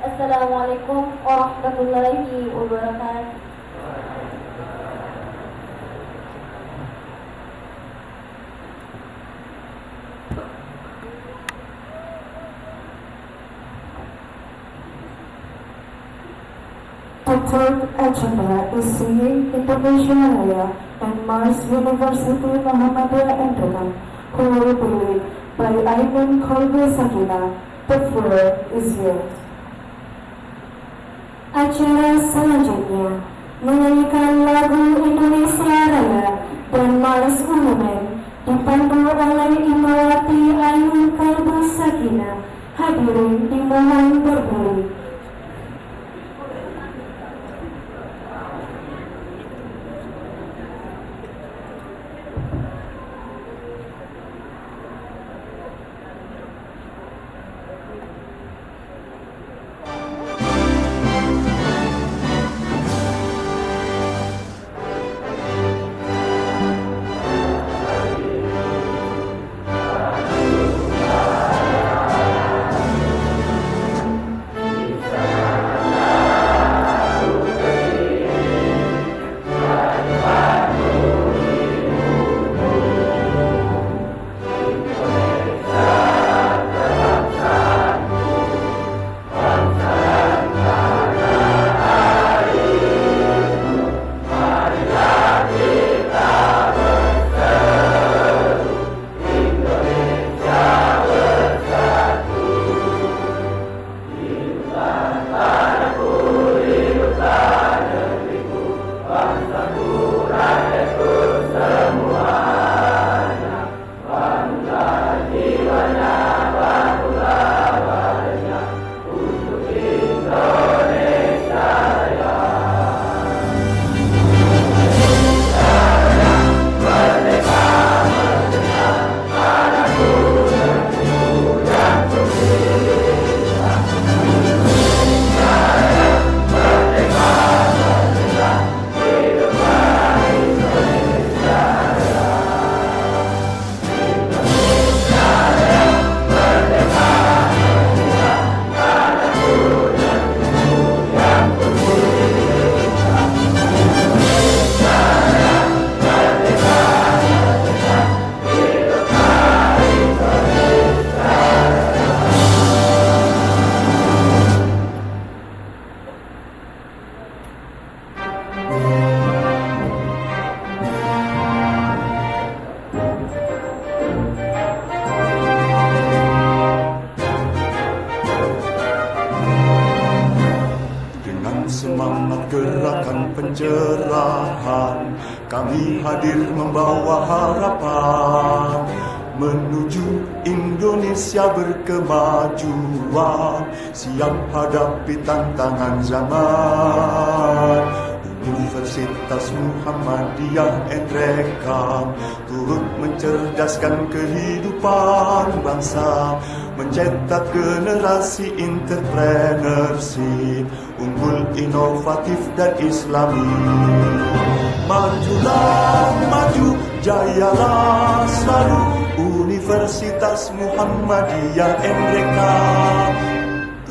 Assalamualaikum warahmatullahi wabarakatuh. The third agenda is singing Indonesia Raya and Mars University Muhammadiyah Entrana, who will be led by Aiman Kolbe Sakina. The floor is yours. Acara selanjutnya menyanyikan lagu Indonesia Raya dan Mars Monumen dipandu oleh Imawati Ainun Kalbu Sakina. Hadirin dimohon berdiri. semangat gerakan pencerahan, kami hadir membawa harapan menuju Indonesia berkemajuan, siap hadapi tantangan zaman. Universitas Muhammadiyah Endrekang turut mencerdaskan kehidupan bangsa, mencetak generasi entrepreneurship unggul, inovatif dan islami. Majulah maju, jayalah selalu Universitas Muhammadiyah Endrekang.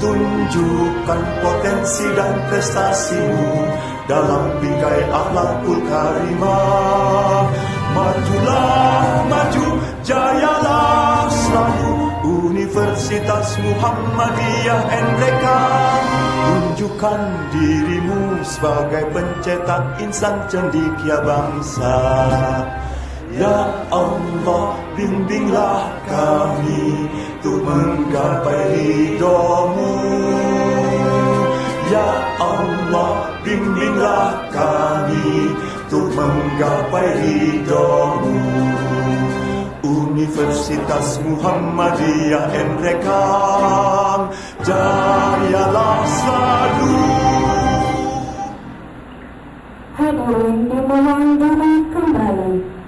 Tunjukkan potensi dan prestasimu dalam bingkai akhlakul karimah. Majulah maju, jayalah selalu Universitas Muhammadiyah Endrekang. Tunjukkan dirimu sebagai pencetak insan cendekia bangsa. Ya Allah, bimbinglah kami untuk menggapai ridho-Mu. Ya Allah, bimbinglah kami untuk menggapai ridho-Mu. Universitas Muhammadiyah Endrekang, jayalah selalu. Hadirin dimohon duduk kembali.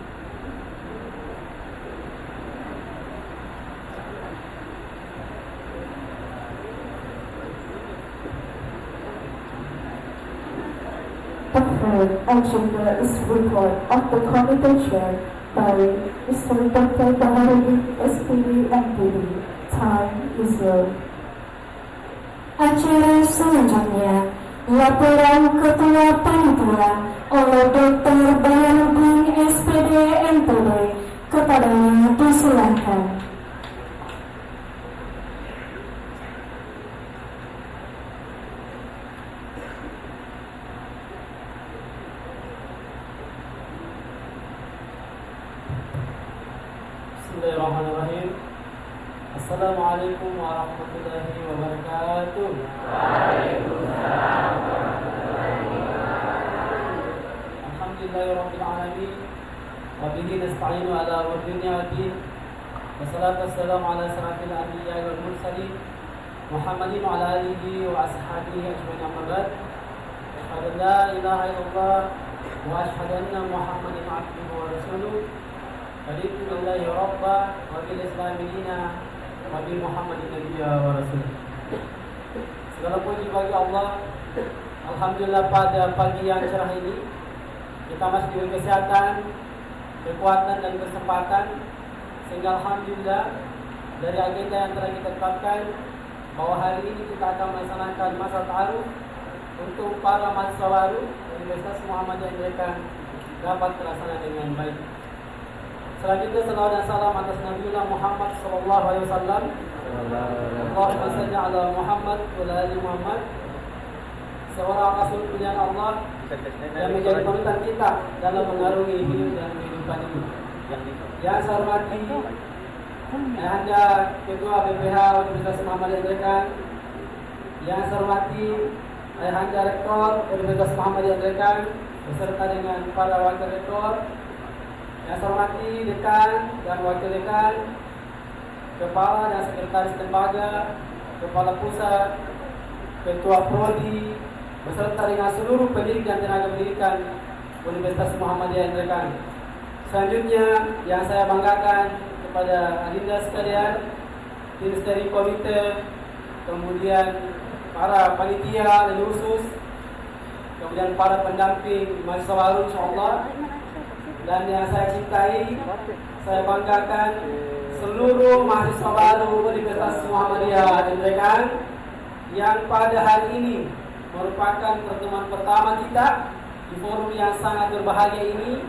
The third agenda is report of the committee chair by Mr. Dr. Baharudin SPD MPD. Time is yours. Acara selanjutnya, laporan Ketua Panitia oleh Dr. Baharudin SPD MPD. Kepadanya disilakan. Bismillahirrahmanirrahim. Assalamualaikum warahmatullahi wabarakatuh. Alhamdulillahirabbil alamin. Wa bihi nasta'inu ala umuri dunya waddin. Wassalatu wassalamu ala asyrafil anbiya'i wal mursalin Muhammadin wa ala alihi wa ashabihi ajma'in, amma ba'd. Asyhadu an la ilaha illallah wa asyhadu anna Muhammadan abduhu wa rasuluh. Raditu billahi rabba wa bil islami dina wa bi Muhammadin nabiyya wa rasul. Segala puji bagi Allah. Alhamdulillah, pada pagi yang cerah ini kita masih diberi kesehatan, kekuatan dan kesempatan, sehingga alhamdulillah dari agenda yang telah kita tetapkan bahwa hari ini kita akan melaksanakan masa ta'aruf untuk para mahasiswa baru Universitas Muhammadiyah Endrekang dapat terlaksana dengan baik. Selanjutnya salawat dan salam atas Nabi Muhammad sallallahu alaihi wasallam. Allahumma shalli ala Muhammad wa ala ali Muhammad. Seorang rasul pilihan Allah yang menjadi panutan kita dalam mengarungi hidup dan kehidupan ini. Yang saya hormati Ayahanda Ketua BPH Universitas Muhammadiyah Endrekang, yang saya hormati Ayahanda Rektor Universitas Muhammadiyah Endrekang beserta dengan para wakil rektor, yang saya hormati dekan dan wakil dekan, kepala dan sekretaris lembaga, kepala pusat, ketua prodi, beserta dengan seluruh pendidik dan tenaga pendidikan Universitas Muhammadiyah Endrekang. Selanjutnya yang saya banggakan kepada adinda sekalian, tim steering komite, kemudian para panitia dan khusus, kemudian para pendamping mahasiswa baru insyaallah. Dan yang saya cintai, saya banggakan seluruh mahasiswa baru Universitas Muhammadiyah Endrekang yang pada hari ini merupakan pertemuan pertama kita di forum yang sangat berbahagia ini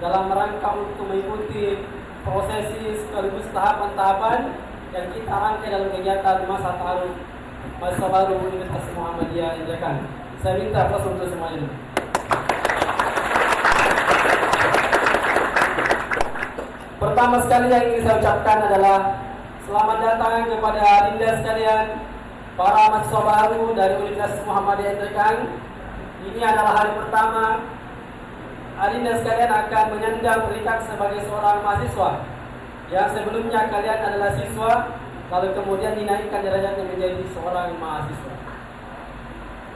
dalam rangka untuk mengikuti prosesi sekaligus tahapan-tahapan yang kita rangkai dalam kegiatan masa ta'aruf mahasiswa baru Universitas Muhammadiyah Endrekang. Saya minta aplaus untuk semuanya. Pertama sekali yang ingin saya ucapkan adalah selamat datang kepada adinda sekalian, para mahasiswa baru dari Universitas Muhammadiyah Endrekang Ini adalah hari pertama Adinda sekalian akan menyandang peringkat sebagai seorang mahasiswa. Yang sebelumnya kalian adalah siswa, lalu kemudian dinaikkan derajatnya menjadi seorang mahasiswa.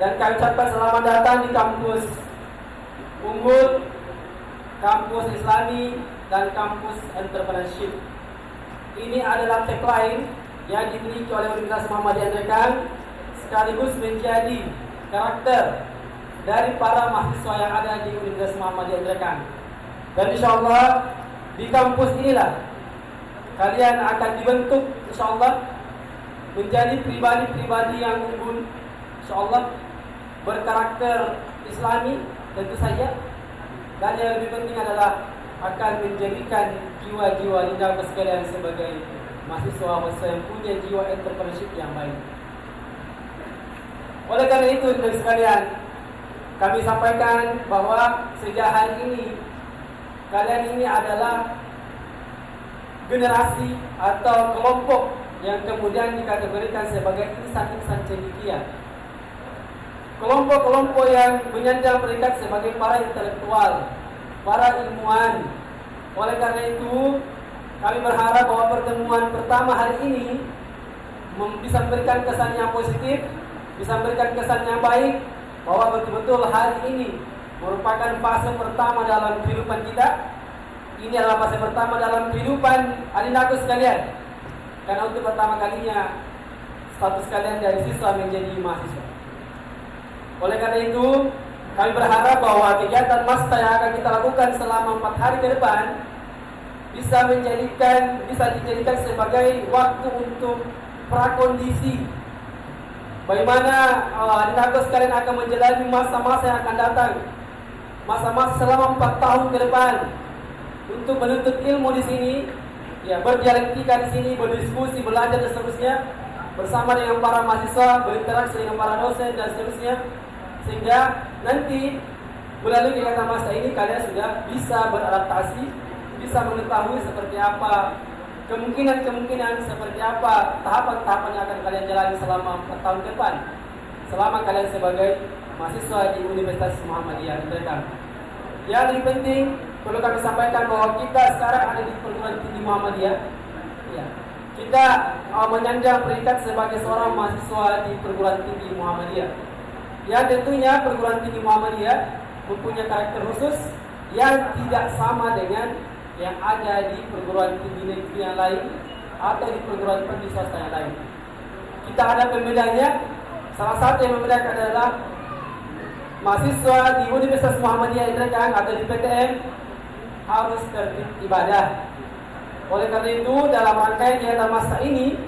Dan kami ucapkan selamat datang di kampus unggul, kampus Islami, dan kampus entrepreneurship. Ini adalah tagline yang dimiliki oleh Universitas Muhammadiyah Ndrekang, sekaligus menjadi karakter dari para mahasiswa yang ada di Universitas Muhammadiyah Ndrekang. Dan insyaallah di kampus inilah kalian akan dibentuk insyaallah menjadi pribadi-pribadi yang unggul, insyaallah berkarakter Islami tentu saja. Dan yang lebih penting adalah akan menjadikan jiwa-jiwa Adinda sekalian sebagai mahasiswa yang punya jiwa entrepreneurship yang baik. Oleh karena itu, Adinda sekalian, kami sampaikan bahwa sejak hari ini kalian ini adalah generasi atau kelompok yang kemudian dikategorikan sebagai insan-insan cendekia. Kelompok-kelompok yang menyandang peringkat sebagai para intelektual, para ilmuwan. Oleh karena itu, kami berharap bahwa pertemuan pertama hari ini bisa memberikan kesan yang positif, bisa memberikan kesan yang baik, bahwa betul-betul hari ini merupakan fase pertama dalam kehidupan kita. Ini adalah fase pertama dalam kehidupan adindaku sekalian. Karena untuk pertama kalinya status kalian dari siswa menjadi mahasiswa. Oleh karena itu, kami berharap bahwa kegiatan masta yang akan kita lakukan selama 4 hari ke depan bisa dijadikan sebagai waktu untuk prakondisi. Bagaimana adindaku sekalian akan menjalani masa-masa yang akan datang, masa-masa selama 4 tahun ke depan untuk menuntut ilmu di sini, ya, berdialektika di sini, berdiskusi, belajar dan seterusnya bersama dengan para mahasiswa, berinteraksi dengan para dosen dan seterusnya, sehingga nanti melalui kegiatan masa ini kalian sudah bisa beradaptasi, bisa mengetahui seperti apa kemungkinan seperti apa tahapan-tahapan yang akan kalian jalani selama 4 tahun ke depan, selama kalian sebagai mahasiswa di Universitas Muhammadiyah Ndrekang. Yang lebih penting perlu kami sampaikan bahwa kita sekarang ada di perguruan tinggi Muhammadiyah. Ya, kita menyandang peringkat sebagai seorang mahasiswa di perguruan tinggi Muhammadiyah. Yang tentunya perguruan tinggi Muhammadiyah mempunyai karakter khusus yang tidak sama dengan yang ada di perguruan tinggi negeri yang lain atau di perguruan tinggi swasta yang lain. Kita ada pembedanya. Salah satu yang membedakan adalah mahasiswa di Universitas Muhammadiyah Ndrekang atau di PTN harus tertib ibadah. Oleh karena itu, dalam rangkaian kegiatan masa ini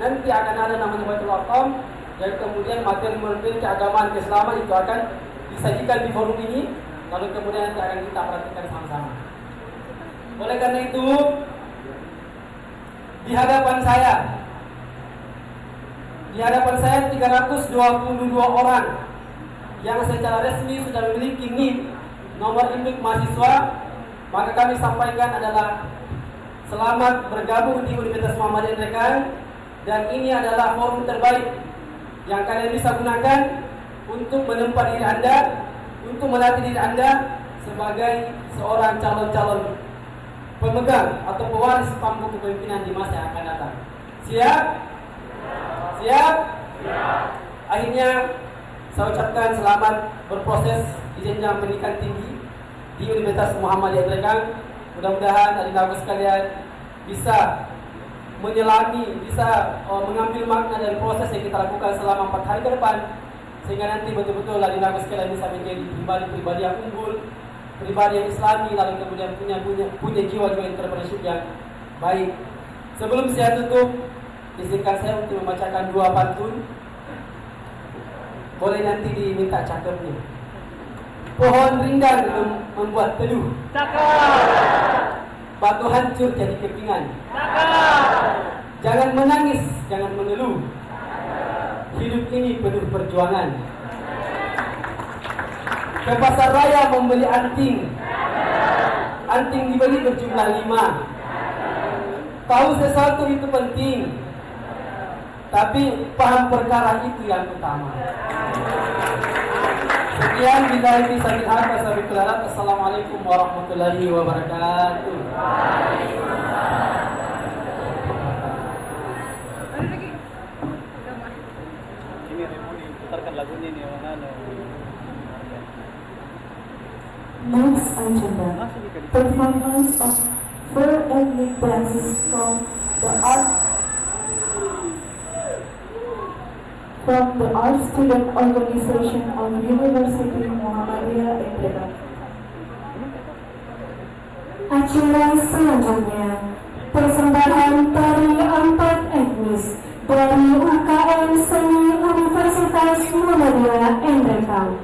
nanti akan ada namanya Baitul Aqam, dan kemudian materi-materi keagamaan keislaman itu akan disajikan di forum ini, lalu kemudian nanti akan kita perhatikan sama-sama. Oleh karena itu, di hadapan saya 322 orang yang secara resmi sudah memiliki NIM, nomor induk mahasiswa. Maka kami sampaikan adalah selamat bergabung di Universitas Muhammadiyah Ndrekang, dan ini adalah forum terbaik yang kalian bisa gunakan untuk menempa diri Anda, untuk melatih diri Anda sebagai seorang calon-calon pemegang atau pewaris panggung kepemimpinan di masa yang akan datang. Siap? Siap? Akhirnya saya ucapkan selamat berproses di jenjang pendidikan tinggi di Universitas Muhammadiyah Ndrekang. Mudah-mudahan adindaku sekalian bisa menyelami, bisa mengambil makna dari proses yang kita lakukan selama 4 hari ke depan, sehingga nanti betul-betul adindaku sekalian bisa menjadi pribadi-pribadi yang unggul, pribadi yang Islami, lalu kemudian punya jiwa-jiwa entrepreneurship yang baik. Sebelum saya tutup, izinkan saya untuk membacakan 2 pantun. Boleh nanti diminta cakepnya. Pohon rindang membuat teduh, batu hancur jadi kepingan. Jangan menangis, jangan mengeluh, hidup ini penuh perjuangan. Ke pasar raya membeli anting, anting dibeli berjumlah 5. Tahu sesuatu itu penting, tapi paham perkara itu yang utama. Sekian billahi fisabilillah. Assalamualaikum warahmatullahi wabarakatuh. Ini Remoni putarkan lagunya nih mana? Next agenda, performance of four ethnic dances from the Art Student Organization of University Muhammadiyah Indramayu. Acara selanjutnya, persembahan tari empat etnis dari UKM Seni Universitas Muhammadiyah Indramayu.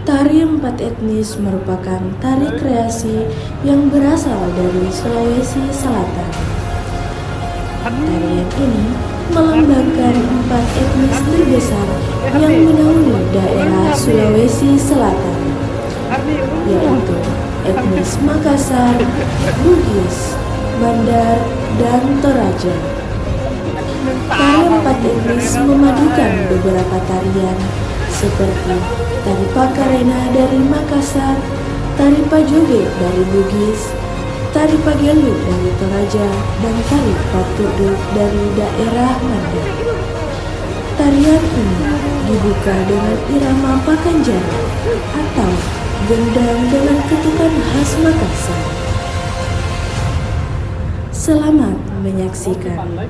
Tari empat etnis merupakan tari kreasi yang berasal dari Sulawesi Selatan. Tarian ini melambangkan empat etnis terbesar yang menaungi daerah Sulawesi Selatan, yaitu etnis Makassar, Bugis, Bandar, dan Toraja. Tari empat etnis memadukan beberapa tarian seperti tari Pakarena dari Makassar, tari Pajoge dari Bugis, tari Pagelu dari Toraja, dan tari Patuduk dari daerah Mandar. Tarian ini dibuka dengan irama Pakanjara atau gendang dengan ketukan khas Makassar. Selamat menyaksikan.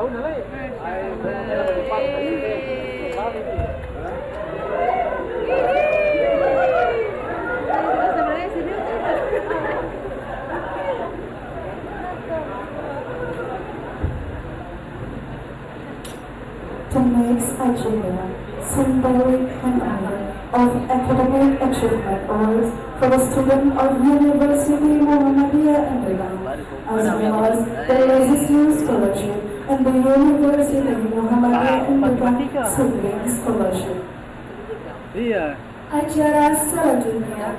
The next agenda, symbolic handover of academic achievement awards for the student of University Muhammadiyah Endegam, as well as the Legislative Scholarship and the University Muhammadiyah Endegam Sibling Scholarship. Acara selanjutnya,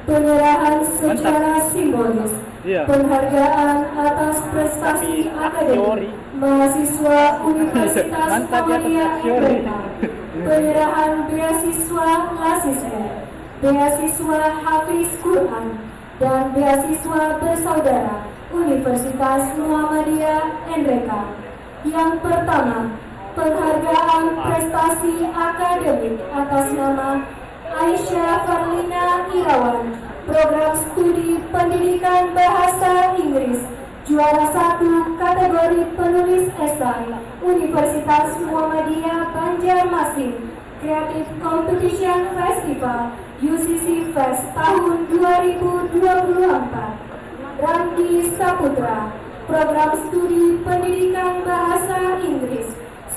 penyerahan secara simbolis penghargaan atas prestasi akademik mahasiswa Universitas Muhammadiyah Endegam, penyerahan beasiswa Lasisme, beasiswa Hafiz Quran, dan beasiswa bersaudara Universitas Muhammadiyah Endegam. Yang pertama, penghargaan prestasi akademik atas nama Aisyah Farlina Irawan, program studi pendidikan bahasa Inggris, juara 1 kategori penulis esai, Universitas Muhammadiyah Banjarmasin, Creative Competition Festival, UCC Fest tahun 2024. Ramdi Saputra, program studi pendidikan bahasa Inggris,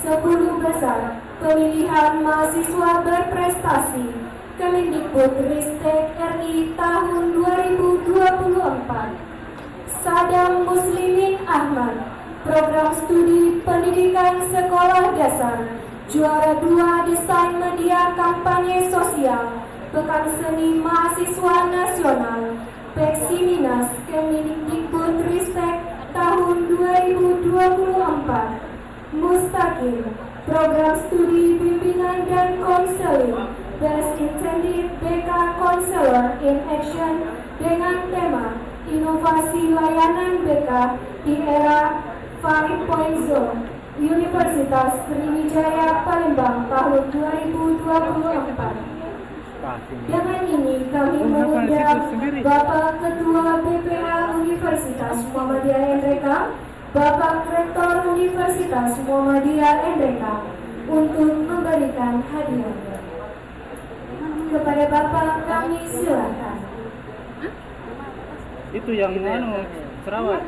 10 besar, pemilihan mahasiswa berprestasi, Kemendikbudristek RI tahun 2024. Sadam Muslimin Ahmad, program studi pendidikan sekolah dasar, juara 2 desain media kampanye sosial, Pekan Seni Mahasiswa Nasional, Peksiminas Kemendikbudristek tahun 2024. Mustaqim, program studi bimbingan dan konseling, Best Intended BK Counselor in Action dengan tema Inovasi Layanan BK di Era 5.0, Universitas Sriwijaya Palembang tahun 2024. Dengan ini kami mengundang Bapak Ketua BPA Universitas Muhammadiyah Endegam, Bapak Rektor Universitas Muhammadiyah Endegam untuk memberikan hadiahnya. Kepada Bapak kami silakan. Itu yang Sarawak.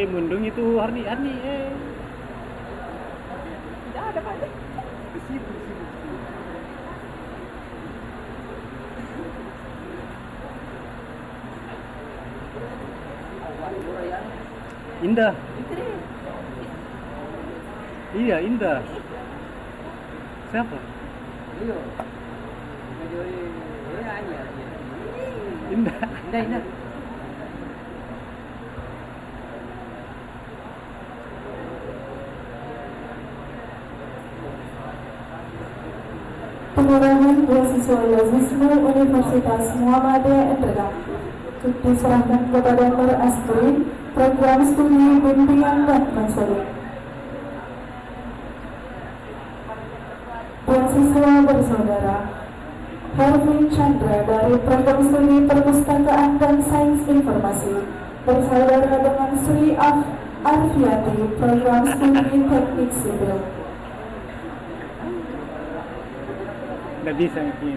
Mundung itu Harni Tidak ada Pak. Di situ. Indah. Iya, Indah. Siapa? Indah. Indah. Penyerahan beasiswa Lazisme Universitas Muhammadiyah Endegam diserahkan kepada Nur Astrid, program studi bimbingan dan konseling. Beasiswa bersaudara Hervin Chandra dari program studi perpustakaan dan sains informasi, bersaudara dengan Sri Arfiati, program studi teknik sipil. Nggak bisa ini.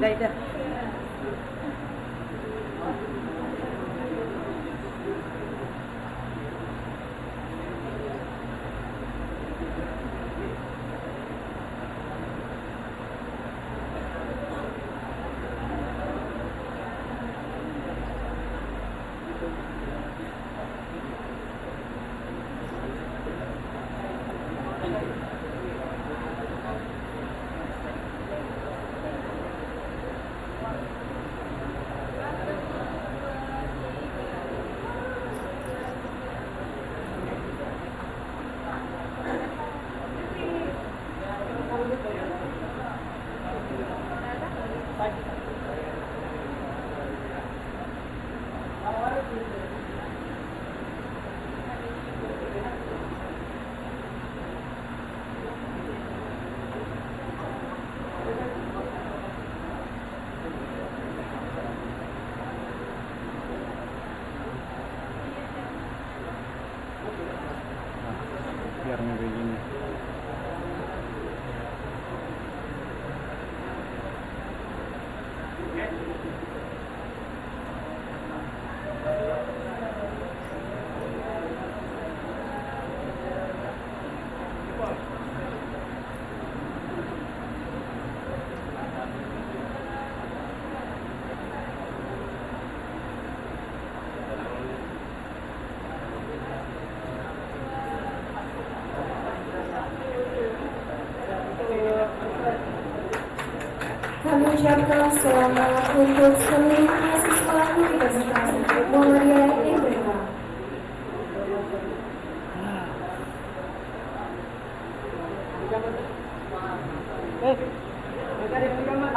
mengucapkan selamat untuk seluruh mahasiswa Universitas Muhammadiyah Merdeka.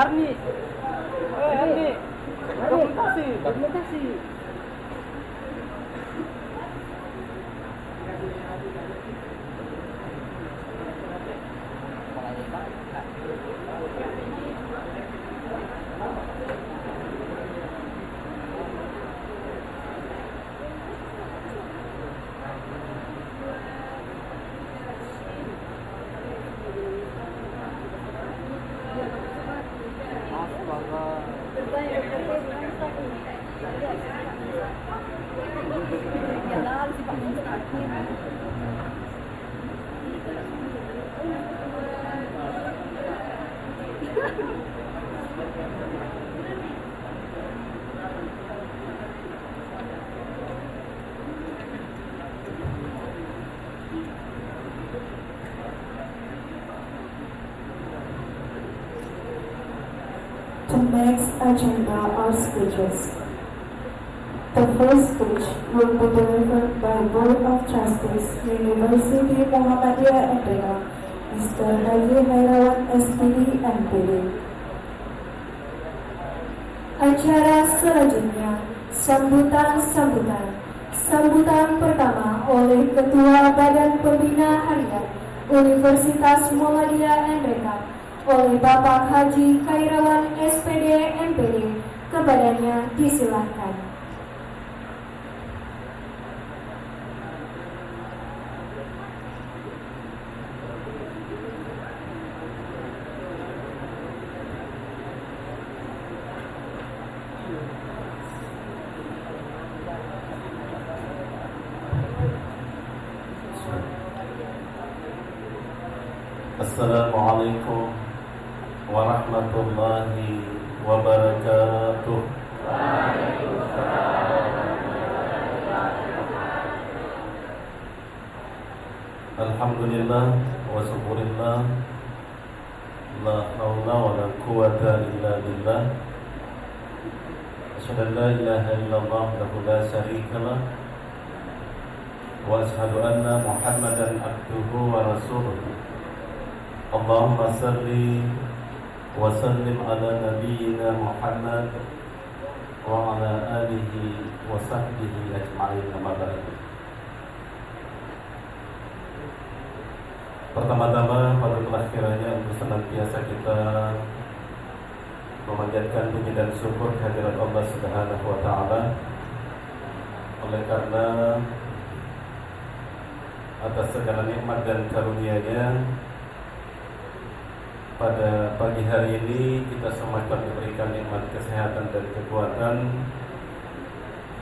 Arni, Arni, dokumentasi. The next agenda are speeches. The first speech will be delivered by Board of Trustees, University Muhammadiyah Merdeka, Mr. Haji Hairawan SPD MPD. Acara selanjutnya, sambutan. Sambutan pertama oleh Ketua Badan Pembina Harian Universitas Muhammadiyah Merdeka oleh Bapak Haji Hairawan SPD MPD. Kepadanya disilahkan. Assalamualaikum warahmatullahi wabarakatuh. Alhamdulillah wa syukurillah, la haula wa la quwata illa billah. Asyhadu an la ilaha illallah wahdahu la syarika lah, wa asyhadu anna Muhammadan abduhu wa rasuluh. Allahumma salli wa sallim ala nabiyyina Muhammad wa ala alihi wa sahbihi ajma'in, amma ba'd. Pertama-tama patutlah kiranya untuk senantiasa kita memanjatkan puji dan syukur kehadirat Allah Subhanahu wa taala, oleh karena atas segala nikmat dan karunia-Nya pada pagi hari ini kita semakin diberikan nikmat kesehatan dan kekuatan,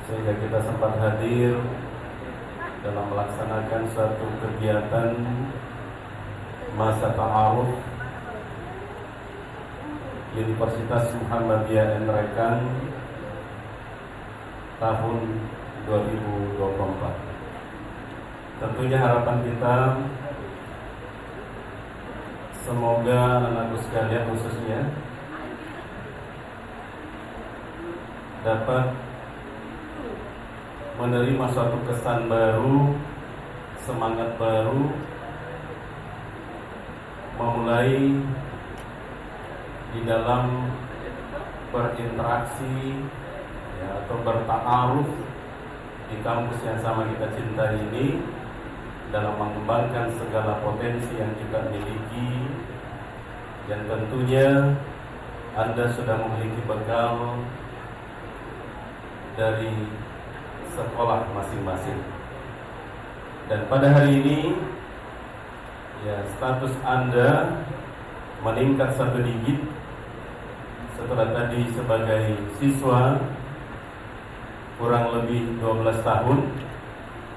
sehingga kita sempat hadir dalam melaksanakan suatu kegiatan masa ta'aruf Universitas Muhammadiyah Merdeka tahun 2024. Tentunya harapan kita semoga anak-anakku sekalian khususnya dapat menerima suatu kesan baru, semangat baru, memulai di dalam berinteraksi ya, atau bertaaruf di kampus yang sama kita cintai ini, dalam mengembangkan segala potensi yang kita miliki, dan tentunya Anda sudah memiliki bekal dari sekolah masing-masing. Dan pada hari ini ya, status Anda meningkat satu digit setelah tadi sebagai siswa kurang lebih 12 tahun,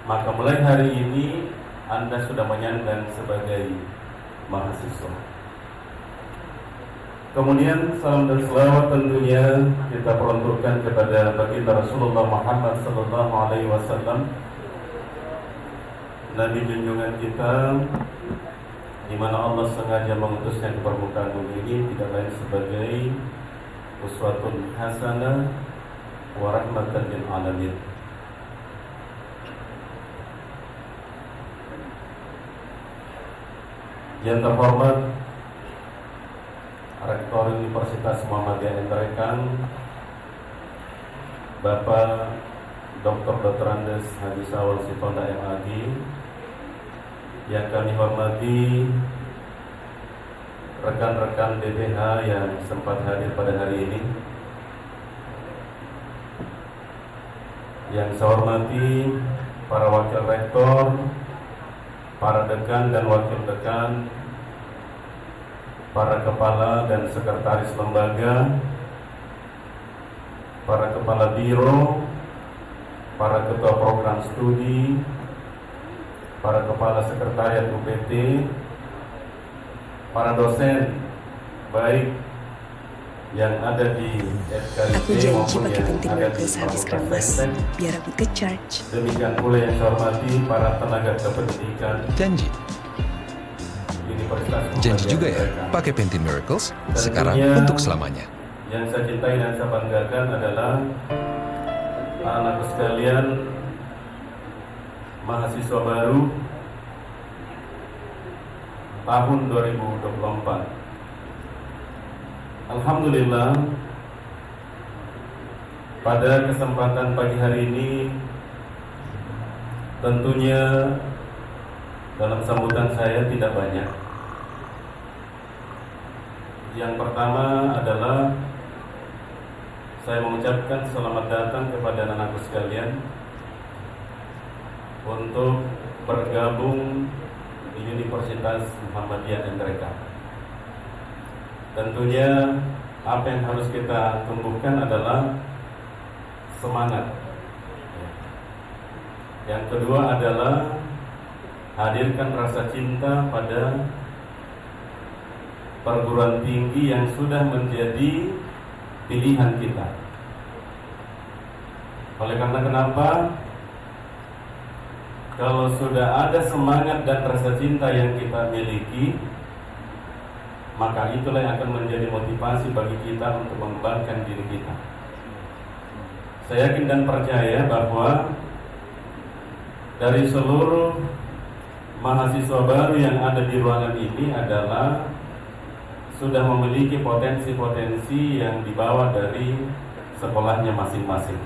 maka mulai hari ini Anda sudah menyandang sebagai mahasiswa. Kemudian salam dan selawat tentunya kita peruntukkan kepada baginda Rasulullah Muhammad sallallahu alaihi wasallam, Nabi junjungan kita, di mana Allah sengaja mengutusnya ke permukaan bumi ini tidak lain sebagai uswatun hasanah wa rahmatan lil alamin. Yang terhormat Rektor Universitas Muhammadiyah Entrekan, Bapak Dr. Andes Haji Sawal Sitonda MAG, yang kami hormati rekan-rekan DPH yang sempat hadir pada hari ini, yang saya hormati para wakil rektor, para dekan dan wakil dekan, para kepala dan sekretaris lembaga, para kepala biro, para ketua program studi, para kepala sekretariat UPT, para dosen, baik yang ada di Aku FKIP janji maupun pakai yang penting ada di Miracles habis Fakultas kampus, Saintek. biar aku ke charge. Demikian pula yang saya hormati para tenaga kependidikan Janji. Universitas Janji Muhammadiyah juga ya, Entrekan. pakai Pantene Miracles Tentunya sekarang untuk selamanya. Yang saya cintai dan saya banggakan adalah anak-anakku sekalian, mahasiswa baru tahun 2024. Alhamdulillah, pada kesempatan pagi hari ini tentunya dalam sambutan saya tidak banyak. Yang pertama adalah saya mengucapkan selamat datang kepada anak-anakku sekalian untuk bergabung di Universitas Muhammadiyah Entrekan. Tentunya apa yang harus kita tumbuhkan adalah semangat. Yang kedua adalah hadirkan rasa cinta pada perguruan tinggi yang sudah menjadi pilihan kita. Oleh karena kenapa? Kalau sudah ada semangat dan rasa cinta yang kita miliki, maka itulah yang akan menjadi motivasi bagi kita untuk mengembangkan diri kita. Saya yakin dan percaya bahwa dari seluruh mahasiswa baru yang ada di ruangan ini adalah sudah memiliki potensi-potensi yang dibawa dari sekolahnya masing-masing.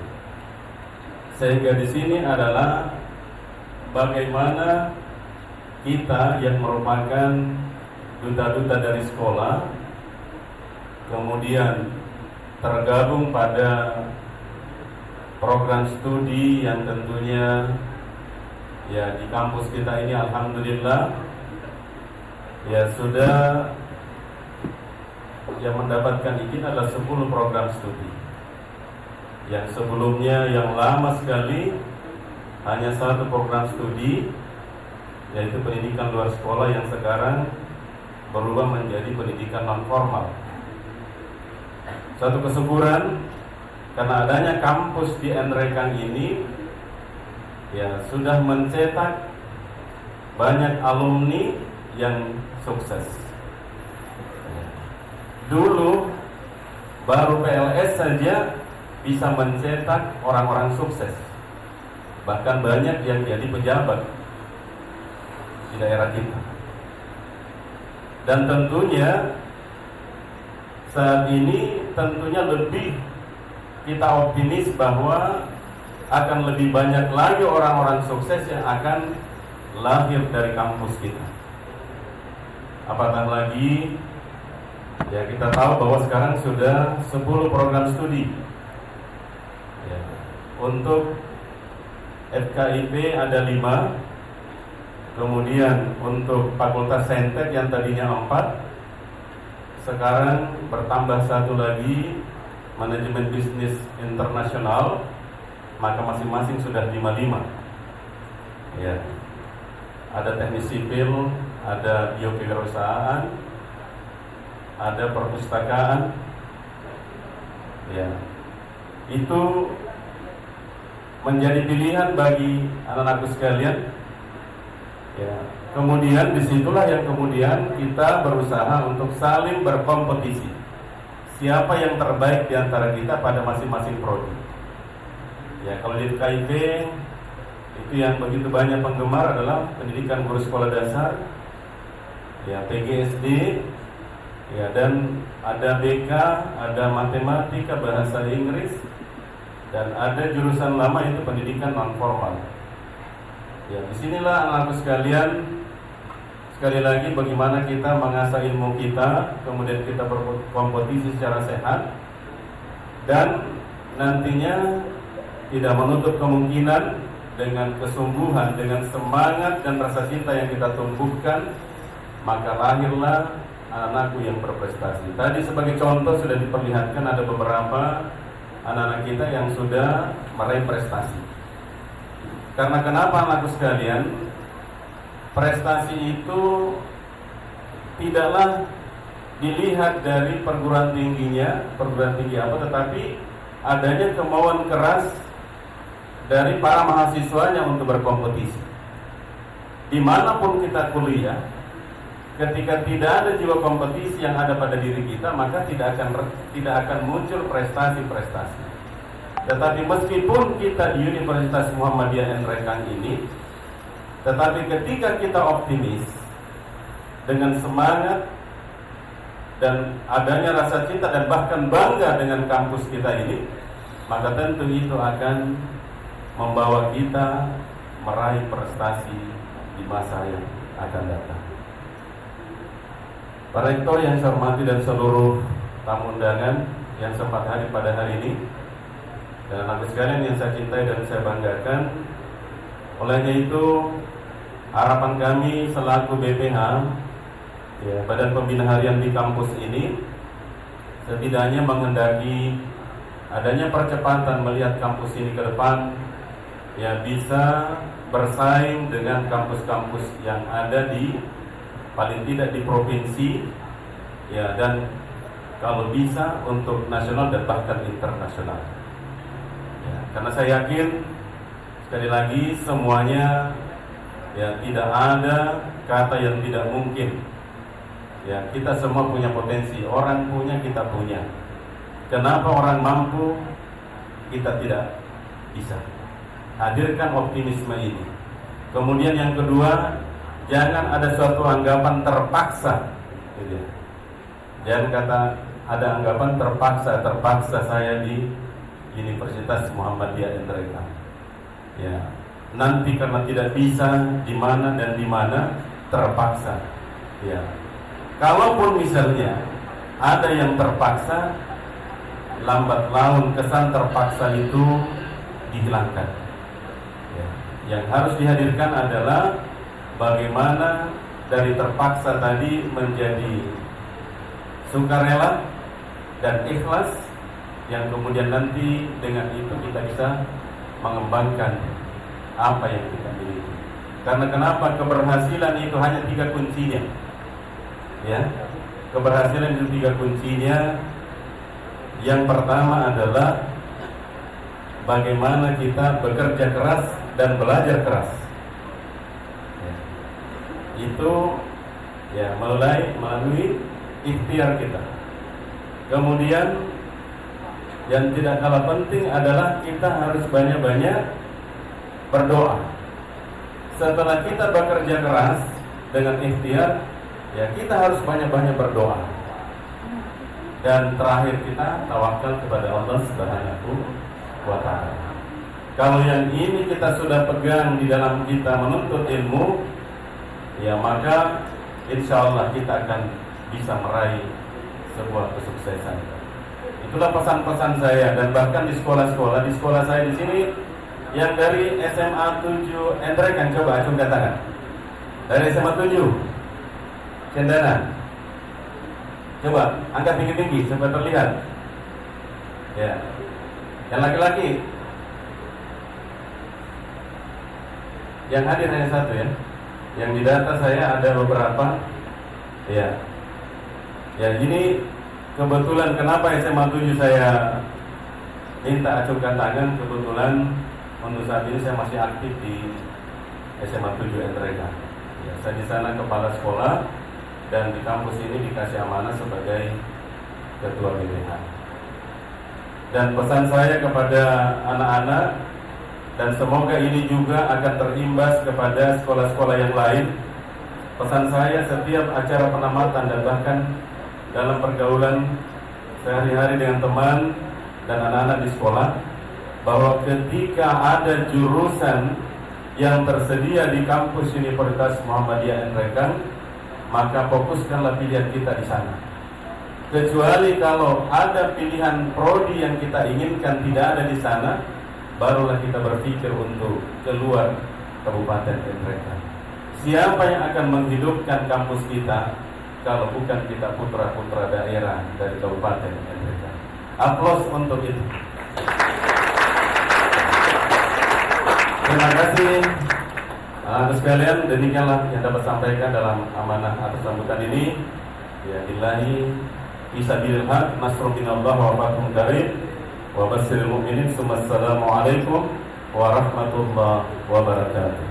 Sehingga di sini adalah bagaimana kita yang merupakan duta-duta dari sekolah kemudian tergabung pada program studi yang tentunya ya di kampus kita ini alhamdulillah ya sudah yang mendapatkan izin adalah 10 program studi. Yang sebelumnya yang lama sekali hanya 1 program studi, yaitu pendidikan luar sekolah, yang sekarang berubah menjadi pendidikan non formal. Suatu kesyukuran karena adanya kampus di Entrekan ini ya sudah mencetak banyak alumni yang sukses. Dulu baru PLS saja bisa mencetak orang-orang sukses. Bahkan banyak yang jadi pejabat di daerah kita. Dan tentunya saat ini tentunya lebih kita optimis bahwa akan lebih banyak lagi orang-orang sukses yang akan lahir dari kampus kita. Apatah lagi ya kita tahu bahwa sekarang sudah 10 program studi ya. Untuk FKIP ada 5, kemudian untuk Fakultas Saintek yang tadinya 4, sekarang bertambah 1 lagi, Manajemen Bisnis Internasional, maka masing-masing sudah 5 ya. Ada teknik sipil, ada biokewirausahaan, ada perpustakaan ya. Itu menjadi pilihan bagi anak-anakku sekalian ya. Kemudian disitulah yang kemudian kita berusaha untuk saling berkompetisi, siapa yang terbaik di antara kita pada masing-masing prodi. Ya, kalau di KIP itu yang begitu banyak penggemar adalah pendidikan guru sekolah dasar, ya PGSD, ya, dan ada BK, ada matematika, bahasa Inggris, dan ada jurusan lama itu pendidikan non formal. Ya, disinilah anakku sekalian, sekali lagi bagaimana kita mengasah ilmu kita, kemudian kita berkompetisi secara sehat, dan nantinya tidak menutup kemungkinan dengan kesungguhan, dengan semangat dan rasa cinta yang kita tumbuhkan, maka lahirlah anak-anakku yang berprestasi. Tadi sebagai contoh sudah diperlihatkan ada beberapa anak-anak kita yang sudah meraih prestasi. Karena kenapa anakku sekalian, prestasi itu tidaklah dilihat dari perguruan tingginya, perguruan tinggi apa, tetapi adanya kemauan keras dari para mahasiswanya untuk berkompetisi. Dimanapun kita kuliah, ketika tidak ada jiwa kompetisi yang ada pada diri kita, maka tidak akan muncul prestasi-prestasi. Tetapi meskipun kita di Universitas Muhammadiyah Nrekang ini, tetapi ketika kita optimis dengan semangat dan adanya rasa cinta dan bahkan bangga dengan kampus kita ini, maka tentu itu akan membawa kita meraih prestasi di masa yang akan datang. Para rektor yang saya hormati dan seluruh tamu undangan yang sempat hadir pada hari ini, dan anak sekalian yang saya cintai dan saya banggakan, olehnya itu harapan kami selaku BPH, ya, Badan Pembina Harian di kampus ini, setidaknya menghendaki adanya percepatan melihat kampus ini ke depan, ya, bisa bersaing dengan kampus-kampus yang ada di, paling tidak di provinsi, ya, dan kalau bisa untuk nasional dan bahkan internasional. Ya, karena saya yakin sekali lagi semuanya, ya, tidak ada kata yang tidak mungkin. Ya, kita semua punya potensi, orang punya, kita punya. Kenapa orang mampu kita tidak bisa? Hadirkan optimisme ini. Kemudian yang kedua, jangan ada suatu anggapan terpaksa, gitu ya. Jangan kata ada anggapan terpaksa saya di Universitas Muhammadiyah Nrekang. Ya, nanti karena tidak bisa di mana dan di mana terpaksa. Ya, kalaupun misalnya ada yang terpaksa, lambat laun kesan terpaksa itu dihilangkan. Ya, yang harus dihadirkan adalah bagaimana dari terpaksa tadi menjadi sukarela dan ikhlas, yang kemudian nanti dengan itu kita bisa mengembangkan apa yang kita miliki. Karena kenapa keberhasilan itu hanya 3 kuncinya, ya, keberhasilan itu 3 kuncinya. Yang pertama adalah bagaimana kita bekerja keras dan belajar keras. Ya. Itu, ya, melalui ikhtiar kita. Kemudian yang tidak kalah penting adalah kita harus banyak-banyak berdoa. Setelah kita bekerja keras dengan ikhtiar, ya, kita harus banyak-banyak berdoa. Dan terakhir kita tawakal kepada Allah Subhanahu wa ta'ala. Kalau yang ini kita sudah pegang di dalam kita menuntut ilmu, ya, maka insya Allah kita akan bisa meraih sebuah kesuksesan. Itulah pesan-pesan saya. Dan bahkan di sekolah-sekolah, di sekolah saya di sini yang dari SMA 7 Nrekang, coba acungkan tangan. Dari SMA 7 Cendana, coba angkat tinggi-tinggi supaya terlihat. Ya, yang laki-laki, yang hadir hanya 1 ya. Yang di data saya ada beberapa. Ya, ya, ini kebetulan kenapa SMA 7 saya minta acungkan tangan. Kebetulan untuk saat ini saya masih aktif di SMA 7 Nrekang. Ya, saya di sana kepala sekolah, dan di kampus ini dikasih amanah sebagai Ketua BPH. Dan pesan saya kepada anak-anak, dan semoga ini juga akan terimbas kepada sekolah-sekolah yang lain. Pesan saya setiap acara penamatan dan bahkan dalam pergaulan sehari-hari dengan teman dan anak-anak di sekolah, bahwa ketika ada jurusan yang tersedia di kampus Universitas Muhammadiyah Nrekang, maka fokuskanlah pilihan kita di sana. Kecuali kalau ada pilihan prodi yang kita inginkan tidak ada di sana, barulah kita berpikir untuk keluar Kabupaten Nrekang. Siapa yang akan menghidupkan kampus kita kalau bukan kita putra-putra daerah dari Kabupaten Nrekang? Aplaus untuk itu. Terima kasih. Anak sekalian, demikianlah yang dapat sampaikan dalam amanah atas sambutan ini. Ya billahi fisabilil haq, nasrun minallah wa fathun qarib, wa basyiril mu'minin. Assalamualaikum warahmatullahi wabarakatuh.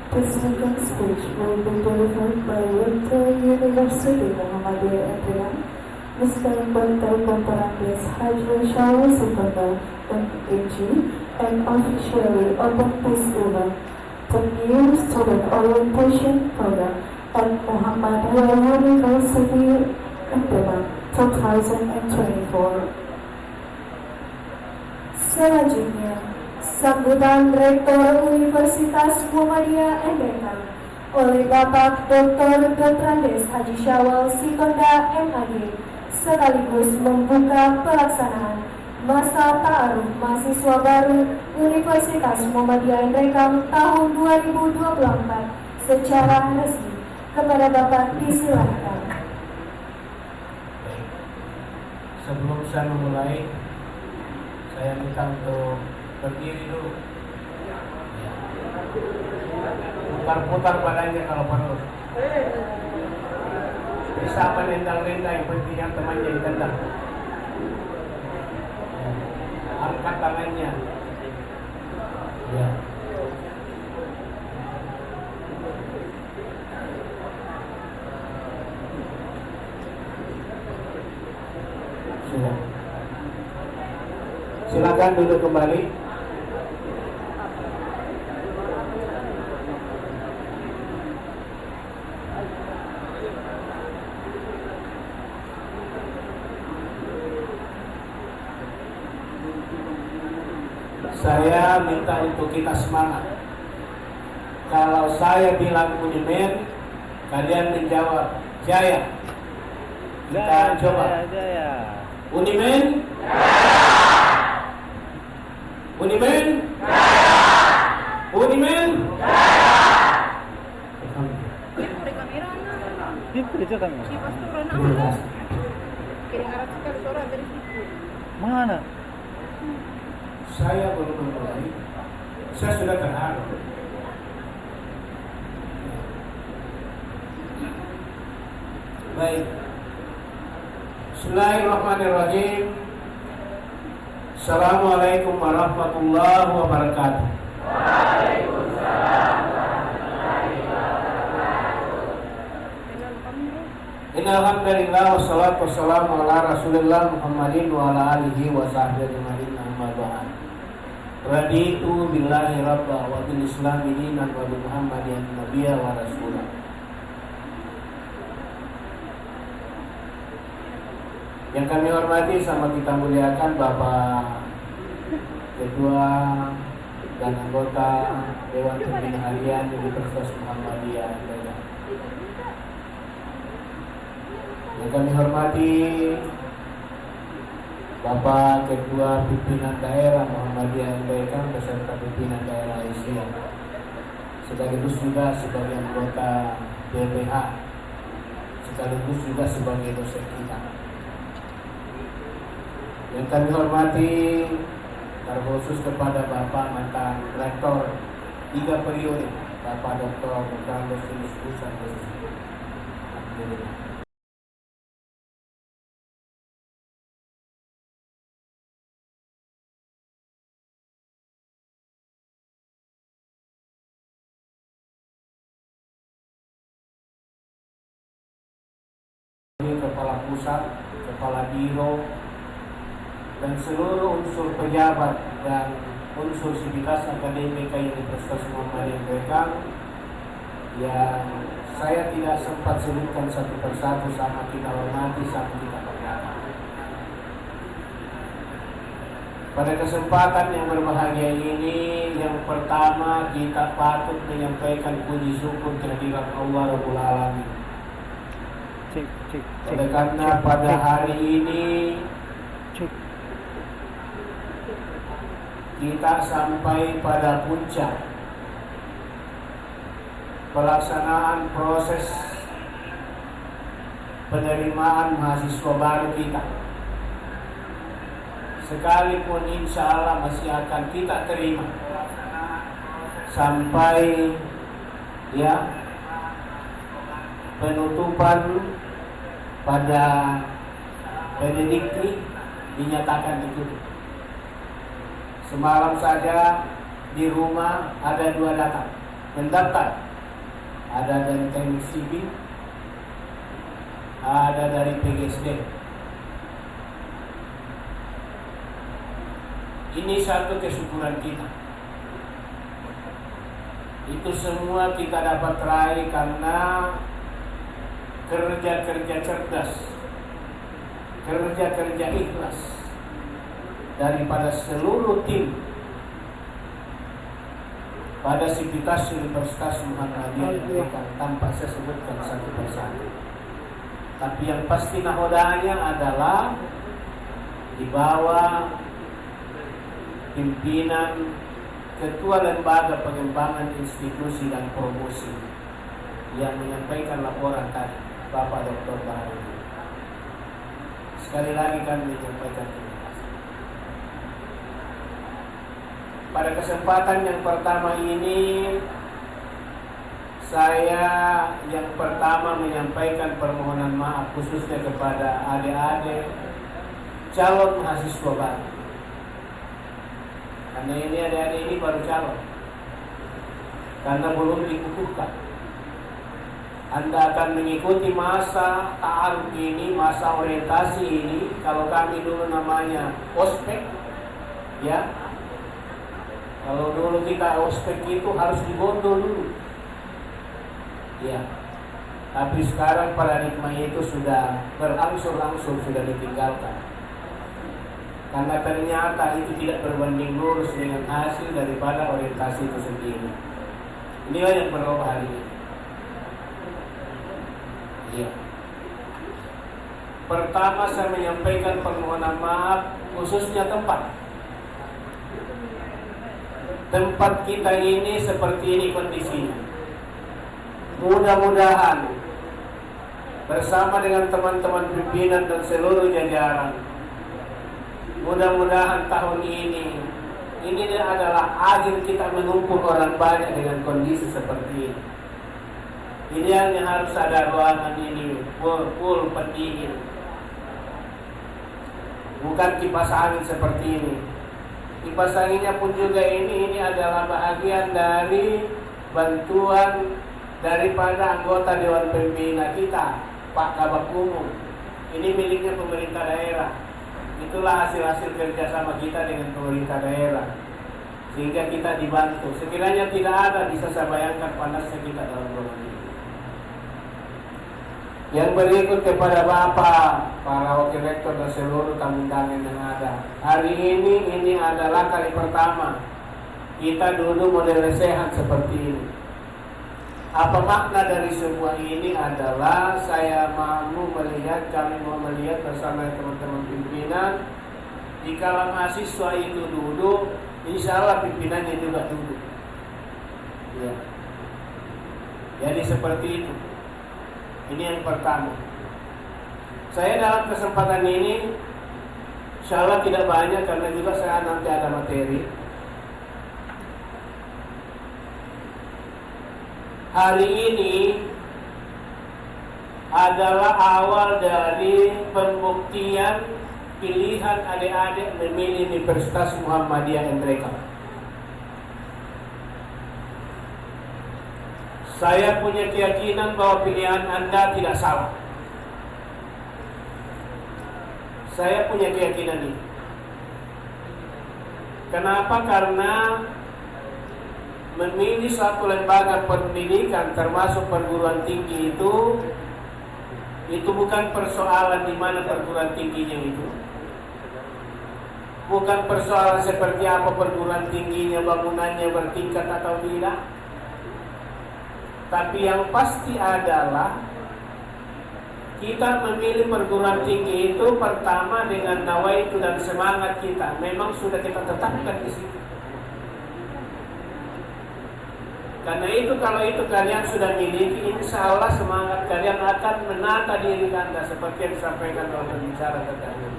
The second speech will be delivered by Rector University Muhammadiyah Nrekang, Mr. Dr. Haji Syawal Sikandar, MAG, and officially open this event, the new student orientation program at Muhammadiyah University Nrekang 2024. Selanjutnya, sambutan Rektor Universitas Muhammadiyah Nrekang oleh Bapak Dr. Haji Syawal Sikandar, MAG, sekaligus membuka pelaksanaan masa ta'aruf mahasiswa baru Universitas Muhammadiyah Nrekang tahun 2024 secara resmi. Kepada Bapak disilahkan. Sebelum saya memulai, saya minta untuk berdiri dulu. Putar-putar badannya kalau perlu. Bisa menendang-nendang, yang penting yang temannya ditendang. Angkat tangannya. Ya. Sudah. Silakan duduk kembali. Saya minta untuk kita semangat. Kalau saya bilang Unimen, kalian menjawab Jaya. Kita coba. Unimen? Unimen? Unimen? Mana? Saya baru memulai. Saya sudah terharu. Baik. Bismillahirrahmanirrahim. Assalamualaikum warahmatullahi wabarakatuh. Waalaikumsalam warahmatullahi wabarakatuh. Innal hamdalillah wassalatu wassalamu ala Rasulillah Muhammadin wa ala alihi wa sahbihi ajmain, amma ba'd. Raditu billahi rabba wa bil islami dinan wa bi Muhammadin nabiyya wa rasulah. Yang kami hormati sama kita muliakan Bapak Ketua dan anggota Dewan Pembina Harian Universitas Muhammadiyah Nrekang. Yang kami hormati Bapak Ketua Pimpinan Daerah Muhammadiyah Nrekang beserta Pimpinan Daerah Asia, sekaligus juga sebagai anggota BPH, sekaligus juga sebagai dosen kita. Yang kami hormati terkhusus kepada Bapak mantan Rektor 3 periode, Bapak Dr. Carlos Pusan. Alhamdulillah. kepala pusat, kepala biro, dan seluruh unsur pejabat dan unsur sivitas akademika Universitas Muhammadiyah Endrekang yang saya tidak sempat sebutkan satu persatu, sama kita hormati, sama kita banggakan. Pada kesempatan yang berbahagia ini, yang pertama kita patut menyampaikan puji syukur kehadirat Allah Rabbul Alamin. Oleh karena pada hari ini kita sampai pada puncak pelaksanaan proses penerimaan mahasiswa baru kita. Sekalipun insya Allah masih akan kita terima sampai penutupan pada Benedikti dinyatakan ditutup. Semalam saja di rumah ada 2 datang mendaftar, ada dari teknik sipil, ada dari PGSD. Ini satu kesyukuran kita. Itu semua kita dapat raih karena kerja-kerja cerdas, kerja-kerja ikhlas daripada seluruh tim pada Sivitas Universitas Muhammadiyah Endrekang, tanpa saya sebutkan satu persatu. Tapi yang pasti nahodanya adalah di bawah pimpinan Ketua Lembaga Pengembangan Institusi dan Promosi yang menyampaikan laporan tadi, Bapak Dr. Baharudin. Sekali lagi kami menyampaikan terima kasih. Pada kesempatan yang pertama ini, saya yang pertama menyampaikan permohonan maaf khususnya kepada adik-adik calon mahasiswa baru. Karena ini adik-adik ini baru calon, karena belum dikukuhkan. Anda akan mengikuti masa ta'aruf ini, masa orientasi ini. Kalau kami dulu namanya ospek, ya. Kalau dulu kita ospek itu harus dibondo dulu, ya. Tapi sekarang paradigma itu sudah berangsur-angsur sudah ditinggalkan. Karena ternyata itu tidak berbanding lurus dengan hasil daripada orientasi itu sendiri. Inilah yang berubah hari ini. Ya. Pertama saya menyampaikan permohonan maaf khususnya tempat. Tempat kita ini seperti ini kondisinya. Mudah-mudahan bersama dengan teman-teman pimpinan dan seluruh jajaran, mudah-mudahan tahun ini adalah akhir kita menumpuk orang banyak dengan kondisi seperti ini. Idealnya harus ada ruangan ini full pendingin, bukan kipas angin seperti ini. Kipas anginnya pun juga ini adalah bahagian dari bantuan daripada anggota Dewan Pembina kita, Pak Kabak Umum. Ini miliknya pemerintah daerah. Itulah hasil-hasil kerjasama kita dengan pemerintah daerah, sehingga kita dibantu. Sekiranya tidak ada, bisa saya bayangkan panasnya kita dalam ruangan ini. Yang berikut kepada Bapak, para wakil rektor dan seluruh tamu undangan yang ada. Hari ini adalah kali pertama kita duduk model sehat seperti ini. Apa makna dari semua ini adalah kami mau melihat bersama teman-teman pimpinan, jika mahasiswa itu duduk, insya Allah pimpinannya juga duduk. Ya. Jadi seperti itu. Ini yang pertama. Saya dalam kesempatan ini, insya Allah tidak banyak karena juga saya nanti ada materi. Hari ini adalah awal dari pembuktian pilihan adik-adik memilih Universitas Muhammadiyah Endrekang. Saya punya keyakinan bahwa pilihan Anda tidak salah. Saya punya keyakinan ini. Kenapa? Karena memilih suatu lembaga pendidikan termasuk perguruan tinggi itu bukan persoalan di mana perguruan tingginya itu. Bukan persoalan seperti apa perguruan tingginya, bangunannya bertingkat atau tidak. Tapi yang pasti adalah kita memilih perguruan tinggi itu pertama dengan nawaitu dan semangat kita. Memang sudah kita tetapkan di situ. Karena itu kalau itu kalian sudah miliki, insya Allah semangat kalian akan menata diri Anda seperti yang disampaikan oleh pembicara terdahulu.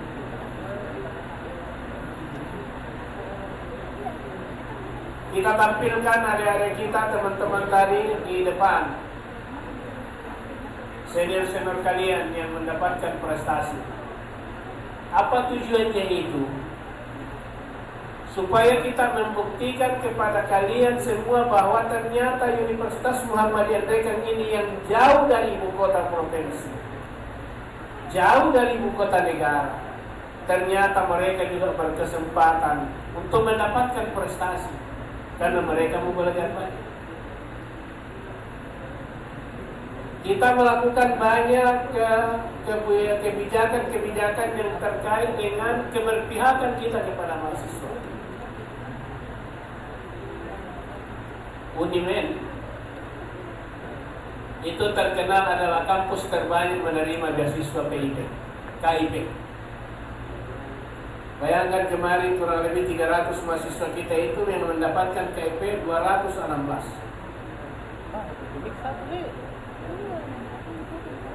Kita tampilkan adik-adik kita, teman-teman tadi di depan, senior-senior kalian yang mendapatkan prestasi. Apa tujuannya itu? Supaya kita membuktikan kepada kalian semua bahwa ternyata Universitas Muhammadiyah Dekang ini yang jauh dari ibu kota provinsi, jauh dari ibu kota negara, ternyata mereka juga berkesempatan untuk mendapatkan prestasi karena mereka mau belajar banyak. Kita melakukan banyak kebijakan-kebijakan yang terkait dengan keberpihakan kita kepada mahasiswa. Unimen itu terkenal adalah kampus terbanyak menerima beasiswa KIP. Bayangkan kemarin kurang lebih 300 mahasiswa kita itu yang mendapatkan KIP 216.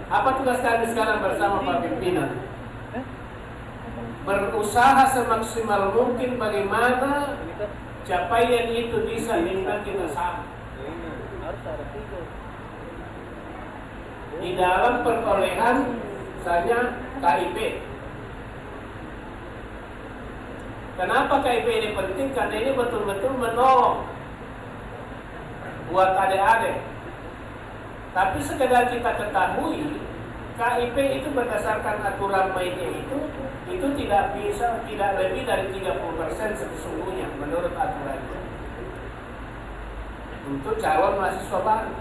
Apa tugas kami sekarang bersama Pak Pimpinan? Berusaha semaksimal mungkin bagaimana capaian itu bisa minta kita sama. Di dalam perolehan saja KIP. Kenapa KIP ini penting? Karena ini betul-betul menolong buat adik-adik. Tapi sekedar kita ketahui, KIP itu berdasarkan aturan mainnya itu tidak bisa, tidak lebih dari 30% sesungguhnya menurut aturannya untuk calon mahasiswa baru.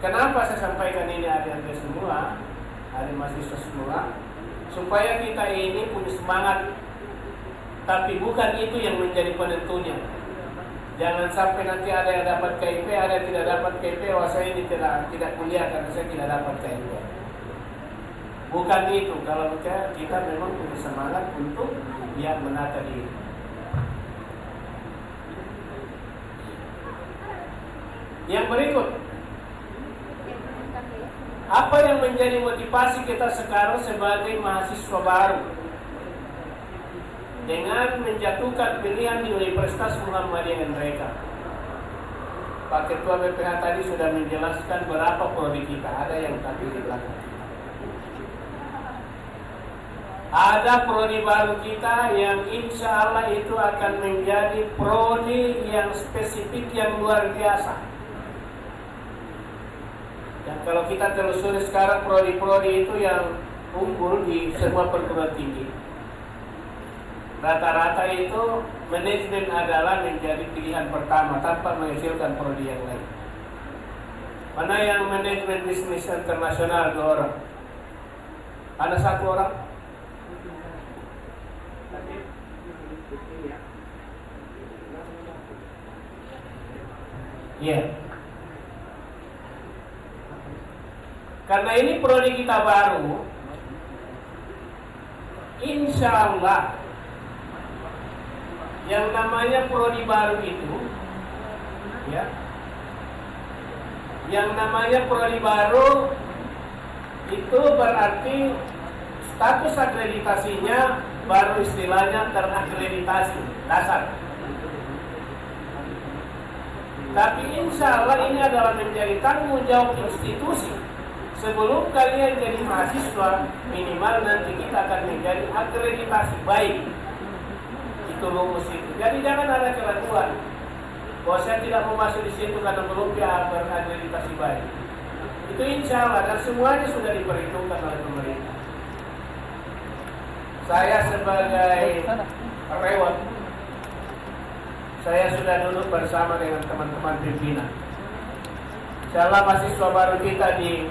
Kenapa saya sampaikan ini adik-adik semua, adik mahasiswa semua, supaya kita ini punya semangat, tapi bukan itu yang menjadi penentunya. Jangan sampai nanti ada yang dapat KIP, ada yang tidak dapat KIP, wah saya ini tidak kuliah karena saya tidak dapat KIP. Bukan itu. Kalau kita memang punya semangat untuk menata diri. Yang berikut, apa yang menjadi motivasi kita sekarang sebagai mahasiswa baru dengan menjatuhkan pilihan di Universitas Muhammadiyah mereka? Pak Ketua BPH tadi sudah menjelaskan berapa prodi kita. Ada yang tadi di belakang. Ada prodi baru kita yang insya Allah itu akan menjadi prodi yang spesifik, yang luar biasa. Dan kalau kita telusuri sekarang prodi-prodi itu yang unggul di semua perguruan tinggi, rata-rata itu manajemen adalah menjadi pilihan pertama tanpa menghasilkan prodi yang lain. Mana yang manajemen bisnis internasional 2 orang? Ada 1 orang? Iya. Karena ini prodi kita baru, insya Allah yang namanya prodi baru itu, yang namanya prodi baru itu berarti status akreditasinya baru istilahnya terakreditasi dasar. Tapi insya Allah ini adalah menjadi tanggung jawab institusi. Sebelum kalian jadi mahasiswa, minimal nanti kita akan menjadi akreditasi baik. Itu rumus itu. Jadi jangan ada keraguan bahwa saya tidak mau masuk di situ karena belum berakreditasi baik. Itu insya Allah dan semuanya sudah diperhitungkan oleh pemerintah. Saya sebagai rewat, saya sudah duduk bersama dengan teman-teman pimpinan. Insyaallah mahasiswa baru kita di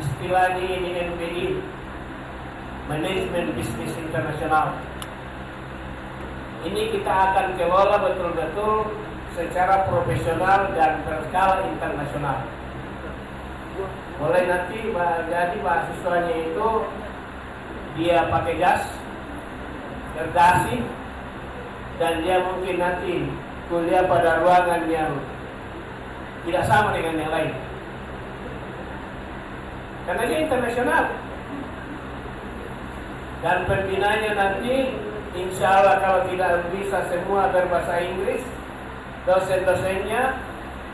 istilahnya ini MBI, Manajemen Bisnis Internasional. Ini kita akan kelola betul-betul secara profesional dan berskala internasional. Mulai nanti jadi mahasiswanya itu dia pakai gas, gergasi, dan dia mungkin nanti kuliah pada ruangan yang tidak sama dengan yang lain. Karena dia internasional. Dan pembinanya nanti insya Allah kalau tidak bisa semua berbahasa Inggris, dosen-dosennya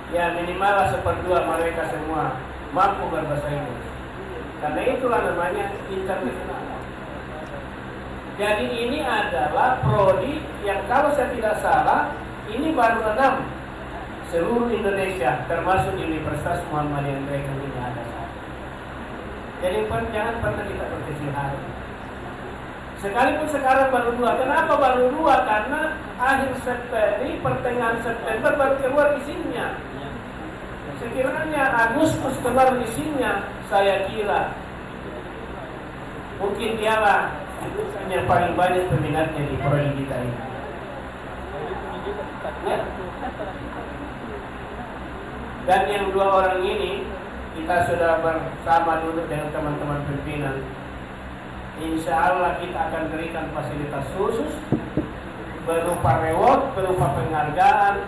ya minimal 1/2 mereka semua mampu berbahasa Inggris. Karena itulah namanya internasional. Jadi ini adalah prodi yang kalau saya tidak salah ini baru 6 seluruh Indonesia, termasuk di Universitas Muhammadiyah Ndreka ini ada. Jadi jangan pernah kita berkecil hati. Sekalipun sekarang baru 2. Kenapa baru 2? Karena akhir September, pertengahan September baru keluar isinya. Sekiranya Agustus keluar isinya, saya kira mungkin dialah yang paling banyak peminatnya di prodi kita ini. Ya. Dan yang 2 orang ini kita sudah bersama duduk dengan teman-teman pimpinan. Insya Allah kita akan berikan fasilitas khusus berupa reward, berupa penghargaan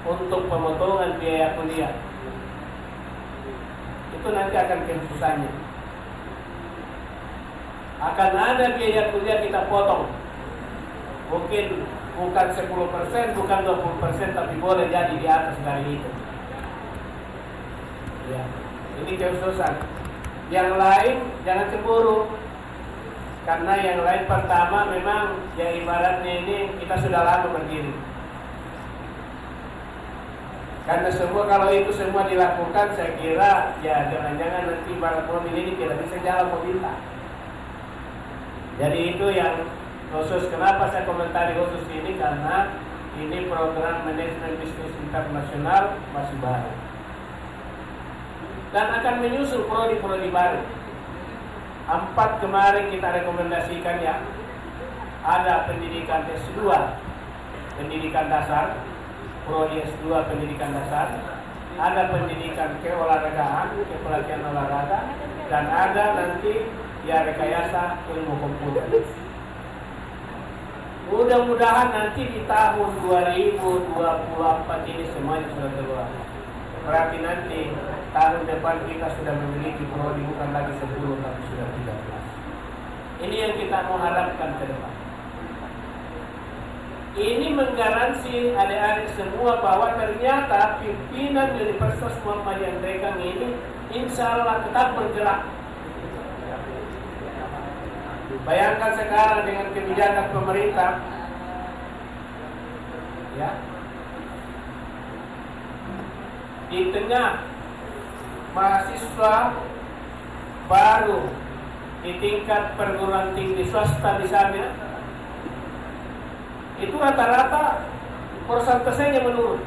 untuk pemotongan biaya kuliah. Itu nanti akan kekhususannya. Akan ada biaya kuliah kita potong. Mungkin bukan 10%, bukan 20%, tapi boleh jadi di atas dari itu. Ya, ini kekhususan. Yang lain jangan cemburu. Karena yang lain pertama memang ya ibaratnya ini kita sudah lama berdiri. Karena semua kalau itu semua dilakukan saya kira ya jangan-jangan nanti ibarat mobil ini tidak bisa jalan mobilnya. Jadi itu yang khusus. Kenapa saya komentari khusus ini? Karena ini program manajemen bisnis internasional masih baru dan akan menyusul prodi-prodi baru. 4 kemarin kita rekomendasikan ya. Ada pendidikan S2 pendidikan dasar, prodi S2 pendidikan dasar, ada pendidikan keolahragaan, kepelatihan olahraga, dan ada nanti ya rekayasa ilmu komputer. Mudah-mudahan nanti di tahun 2024 ini semuanya sudah keluar. Berarti nanti tahun depan kita sudah memiliki prodi bukan lagi 10 tapi sudah 13. Ini yang kita mau harapkan ke depan. Ini menggaransi adik-adik semua bahwa ternyata pimpinan Universitas Muhammadiyah Ndreka ini insya Allah tetap bergerak. Bayangkan sekarang dengan kebijakan pemerintah, ya, di tengah mahasiswa baru di tingkat perguruan tinggi swasta misalnya, itu rata-rata persentasenya menurun.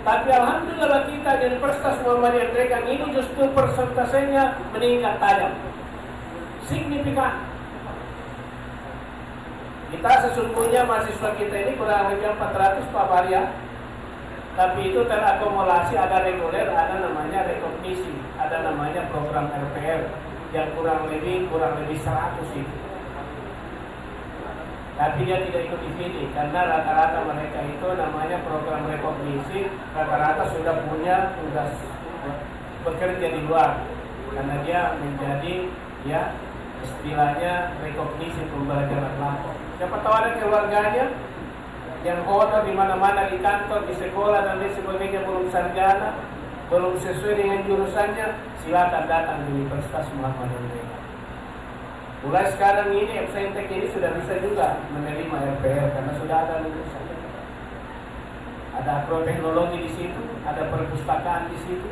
Tapi alhamdulillah kita di Universitas Muhammadiyah Ndreka ini justru persentasenya meningkat tajam, signifikan. Kita sesungguhnya mahasiswa kita ini kurang lebih 400 Pak Barya. Tapi itu terakumulasi, ada reguler, ada namanya rekognisi, ada namanya program RPR yang kurang lebih 100 itu. Tapi dia tidak ikut di sini karena rata-rata mereka itu namanya program rekognisi, rata-rata sudah punya tugas bekerja di luar karena dia menjadi ya istilahnya rekognisi pembelajaran lapor. Siapa tahu ada keluarganya yang hotel di mana-mana, di kantor, di sekolah dan lain sebagainya belum sarjana, belum sesuai dengan jurusannya, silakan datang di Universitas Muhammadiyah Ndreka. Mulai sekarang ini FSNTEK ini sudah bisa juga menerima RPR karena sudah ada lulusan. Ada agroteknologi di situ, ada perpustakaan di situ.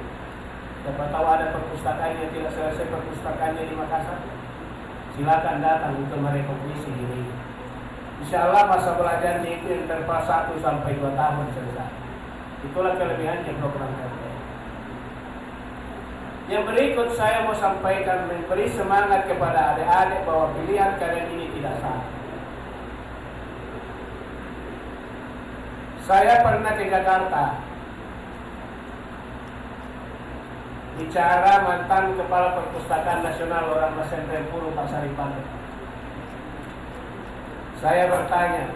Siapa tahu ada perpustakaan yang tidak selesai perpustakaannya di Makassar. silakan datang untuk merekognisi diri. Insya Allah masa belajarnya itu yang terpaut 1 sampai 2 tahun selesai. Itulah kelebihannya program KPR. Yang berikut saya mau sampaikan, memberi semangat kepada adik-adik bahwa pilihan kalian ini tidak salah. Saya pernah ke Jakarta bicara mantan Kepala Perpustakaan Nasional orang Pesantren Puru Pak Saripati. Saya bertanya,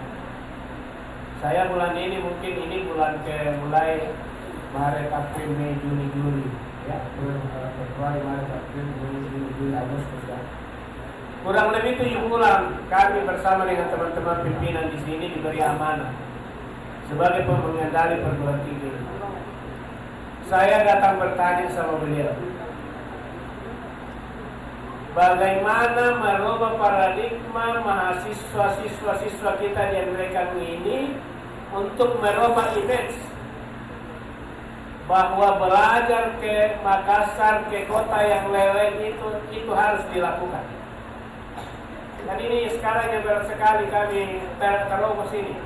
saya bulan ini mungkin ini bulan mulai Maret, April, Mei, Juni, Juli, ya, Februari, Maret, April, Mei, Juni, Juli, Agustus, ya. Kurang lebih 7 bulan kami bersama dengan teman-teman pimpinan di sini diberi amanah sebagai pengendali perguruan tinggi. Saya datang bertanya sama beliau, bagaimana merubah paradigma mahasiswa-siswa kita di Amerika ini untuk merubah image bahwa belajar ke Makassar, ke kota yang leleng itu harus dilakukan. Dan ini sekarang yang berat sekali kami terobos ini.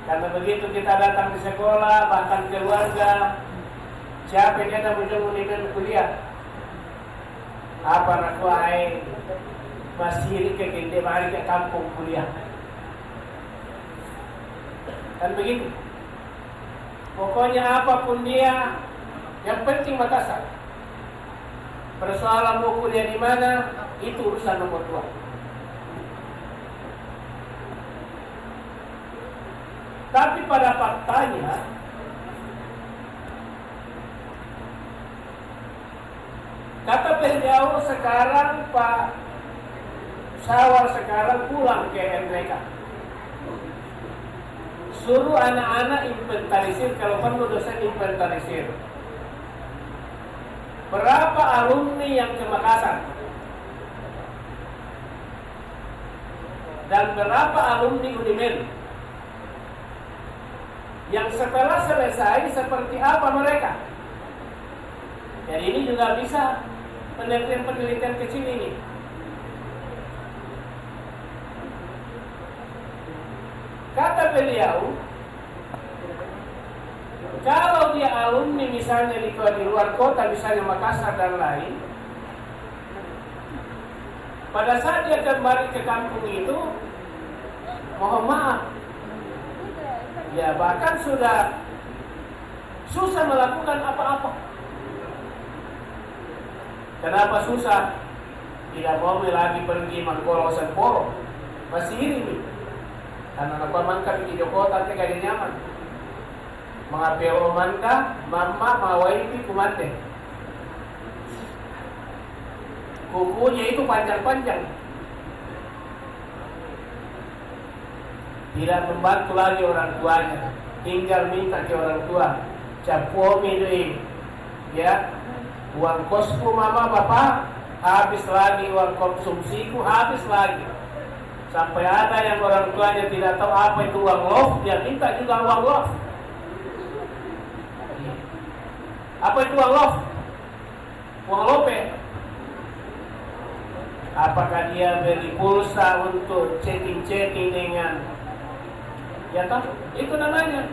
Karena begitu kita datang di sekolah, bahkan keluarga, siapa yang kita muncul unimen kuliah? Apa nak kuai masih ke gede mari ke kampung kuliah. Dan begitu. Pokoknya apapun dia, yang penting Makassar. Persoalan mau kuliah di mana, itu urusan nomor 2. Tapi pada faktanya kata beliau sekarang Pak Syawal sekarang pulang ke mereka. Suruh anak-anak inventarisir, kalau perlu dosen inventarisir. Berapa alumni yang ke Makassar? Dan berapa alumni Unimen? Yang setelah selesai seperti apa mereka? Jadi ini juga bisa penelitian-penelitian kecil ini. Kata beliau, kalau dia alumni misalnya di luar kota, misalnya Makassar dan lain, pada saat dia kembali ke kampung itu, mohon maaf, ya bahkan sudah susah melakukan apa-apa. Kenapa susah? Tidak mau lagi pergi Manggolo Semporo, masih ini. Karena apa mangka di Jogja teh gak nyaman. Mengapel mangka, mama mawai di kumante. Kukunya itu panjang-panjang. Tidak membantu lagi orang tuanya, tinggal minta ke orang tua, capomi deh, ya, uang kosku mama bapak habis lagi, uang konsumsiku habis lagi, sampai ada yang orang tuanya tidak tahu apa itu uang lof, dia minta juga uang lof. Apa itu uang lof? Uang lope. Apakah dia beli pulsa untuk chatting-chatting dengan, ya toh, itu namanya.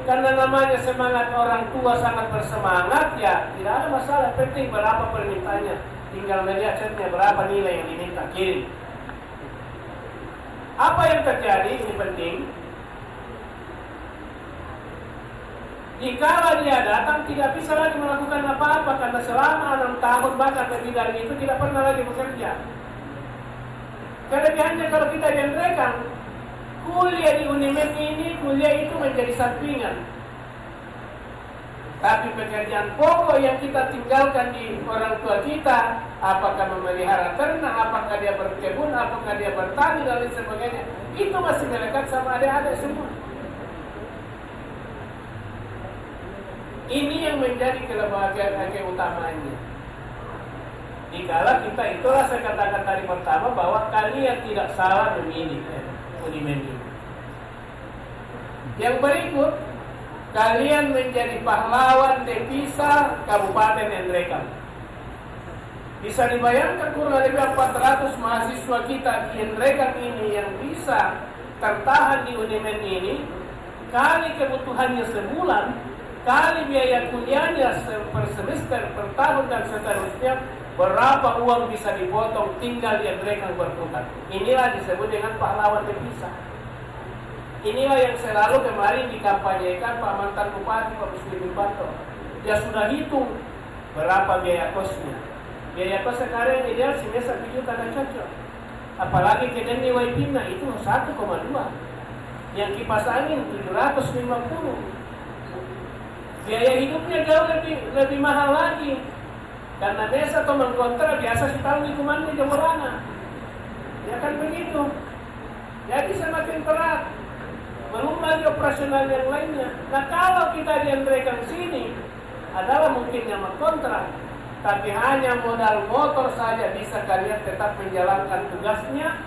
Karena namanya semangat orang tua sangat bersemangat, ya tidak ada masalah. Penting berapa permintaannya, tinggal melihat chatnya berapa nilai yang diminta, kirim. Apa yang terjadi, ini penting. Jika dia datang tidak bisa lagi melakukan apa-apa karena selama 6 tahun bahkan lebih dari itu tidak pernah lagi bekerja. Kelebihannya kalau kita diandalkan, kuliah di Unimed ini, kuliah itu menjadi sampingan. Tapi pekerjaan pokok yang kita tinggalkan di orang tua kita, apakah memelihara ternak, apakah dia berkebun, apakah dia bertani dan lain sebagainya, itu masih melekat sama adik-adik semua. Ini yang menjadi kebahagiaan utamanya. Dikala kita, itulah saya katakan tadi pertama bahwa kalian tidak salah memilih Unimed ini. Yang berikut, kalian menjadi pahlawan devisa Kabupaten Endrekang. Bisa dibayangkan kurang lebih 400 mahasiswa kita di Endrekan ini yang bisa tertahan di Unimen ini, kali kebutuhannya sebulan, kali biaya kuliahnya per semester, per tahun dan seterusnya, berapa uang bisa dipotong tinggal di Endrekan berputar. Inilah disebut dengan pahlawan devisa. Inilah yang selalu kemarin dikampanyekan Pak mantan Bupati Pak Muslimin Banto. Dia sudah hitung berapa biaya kosnya. Biaya kos sekarang ideal semester 1 juta dan cocok. Apalagi kedeni Waipina itu 1,2. Yang kipas angin 750. Biaya hidupnya jauh lebih mahal lagi. Karena desa atau mengkontra biasa si tahu di kumanda Jemberana. Ya kan begitu. Jadi semakin berat. Belum lagi operasional yang lainnya. Nah kalau kita diandrekan sini adalah mungkin yang mengkontrak, tapi hanya modal motor saja bisa kalian tetap menjalankan tugasnya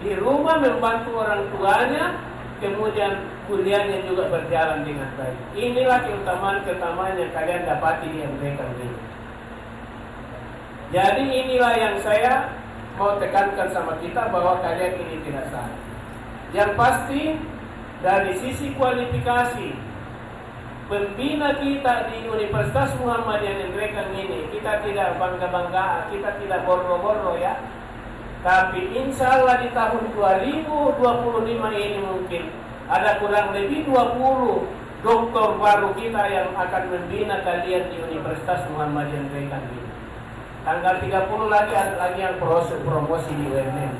di rumah, membantu orang tuanya, kemudian kuliahnya juga berjalan dengan baik. Inilah keutamaan yang kalian dapati di Endrekan ini. Jadi inilah yang saya mau tekankan sama kita, bahwa kalian ini tidak salah. Yang pasti dari sisi kualifikasi pembina kita di Universitas Muhammadiyah Endrekan ini, kita tidak bangga-banggaan, kita tidak borro-borro ya. Tapi insya Allah di tahun 2025 ini mungkin ada kurang lebih 20 doktor baru kita yang akan membina kalian di Universitas Muhammadiyah Endrekan ini. Tanggal 30 lagi ada lagi yang proses promosi di UNM.